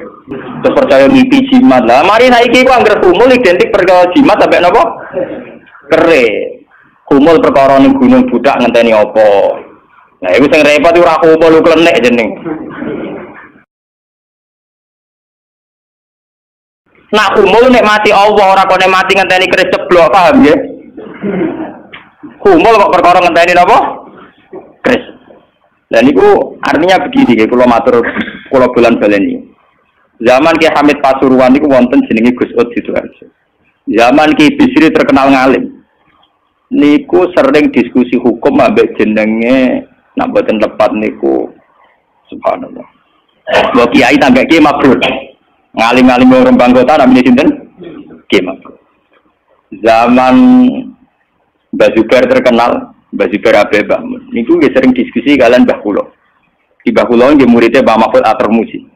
Terus percaya mimpi jimat lah. Mari saiki ku anggere kumul identik perkara jimat sampai napa? Kere. Kumul perkara ning gunung budak ngenteni apa? Nah, iku sing repot ora kumul klenek jeneng. Nak kumul nek mati Allah ora kok nek mati ngenteni keris ceblok, paham ya? Kumul kok perkara ngenteni napa? Keris. Lah niku artinya begini nggih kula matur kula bolan-baleni. Zaman Ki Hamid Pasuruan niku wonten jenenge Gus Ud Sidoarjo. Zaman Ki Bisri terkenal ngalim. Niku sering diskusi hukum ambek jenenge nak boten tepat niku subhanallah. Mbok kiai tambah kiai mabrur. Ngalim-ngalim Rembang Kota namanya sinten? Kiai mabrur. Zaman Mbah Zubair terkenal, Mbah Zubair Abeba. Niku nggih sering diskusi kalian Mbah Kula. Di Mbah Kula nggih muridé Mbah Mahfud Atur-Musi.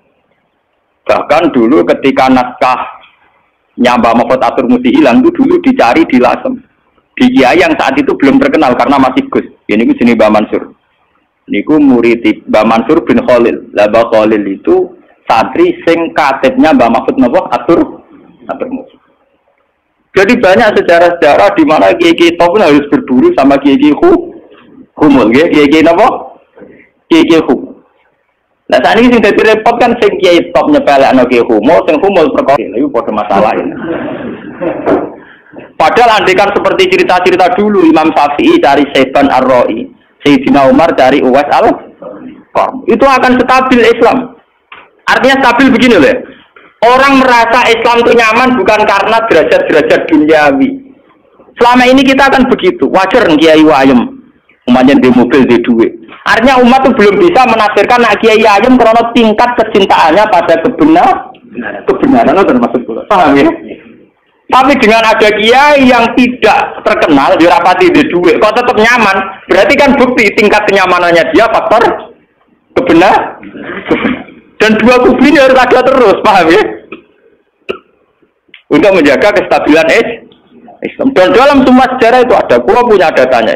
Bahkan dulu ketika naskah Mbah Mahfud Atur-Musi hilang itu dulu dicari di Lasem. Di kiai yang saat itu belum terkenal karena masih Gus. Ini ku jenenge Mbah Mansur. Niku murid Mbah Mansur bin Khalil. Lah Mbah Khalil itu santri sing katibnya Mbah Mahfud Atur-Musi. Jadi banyak sejarah-sejarah di mana kiai-kiai top pun harus berburu sama kiai-kiai humul, kiai-kiai napa? Kiai-kiai humul. Nah saat ini sing dadi repot kan sing kiai top nyepelekno kiai humul, sing humul perkara lha padha masalah ini. Padahal andekan seperti cerita-cerita dulu Imam Syafi'i cari Saiban Ar-Ra'i, Sayyidina Umar cari Uwais Al-Qarni. Itu akan stabil Islam. Artinya stabil begini loh. Orang merasa Islam itu nyaman bukan karena derajat-derajat duniawi. Selama ini kita akan begitu. Wajar kiai ayem, umatnya di mobil di duit. Artinya umat itu belum bisa menafsirkan nak kiai ayem karena tingkat kecintaannya pada kebenaran termasuk pula. Paham ya? Tapi dengan ada kiai yang tidak terkenal dirapati di duit, kok tetap nyaman? Berarti kan bukti tingkat kenyamanannya dia faktor kebenaran. Dan dua kubu ini harus ada terus, paham ya? Untuk menjaga kestabilan Islam. Dan dalam semua sejarah itu ada, gua punya datanya.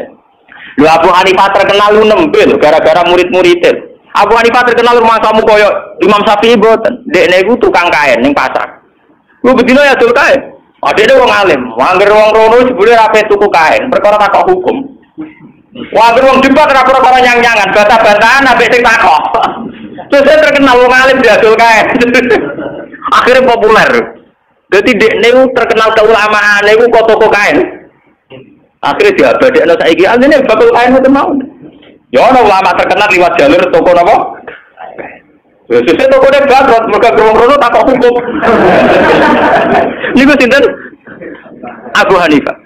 Lu Abu Hanifah terkenal lu nembil gara-gara murid-muridnya. Abu Hanifah terkenal rumah kamu koyo Imam Syafi'i boten. Dekne iku tukang kain ning pasar. Lu bedino ya dul kain. Adekne wong alim, angger wong rono jebule rape tuku kain, perkara takok hukum. Wah, wong debat ora perkara nyang-nyangan, bantah-bantahan ambek sing takok. Terus saya terkenal wong alim diadol kae. Akhirnya populer. Jadi dekne terkenal keulamaan niku kok toko kain. Akhirnya diabadekno saiki asline bakal kain mboten mau. Ya ana ulama terkenal liwat jalur toko napa? Ya sesuk tokone bangkrut mergo wong rono takok hukum. Niku sinten? Abu Hanifah.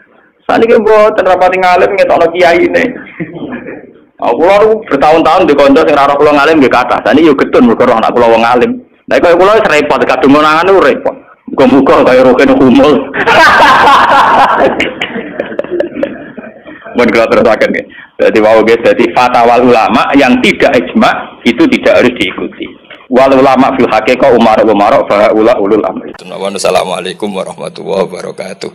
Saniki mboten rapati ngalim ngetokno kiyaine. Aku lalu bertahun-tahun di konco sing ora kula ngalim nggih kathah. Sane yo getun mergo anak kula wong alim. Lah kaya kula wis repot kadung nangane repot. Muga-muga kaya roken humul. Mun kula terusaken nggih. Dadi wau nggih dadi fatwa ulama yang tidak ijma itu tidak harus diikuti. Wal ulama fil haqiqah umar fa ulul amri. Assalamualaikum warahmatullahi wabarakatuh.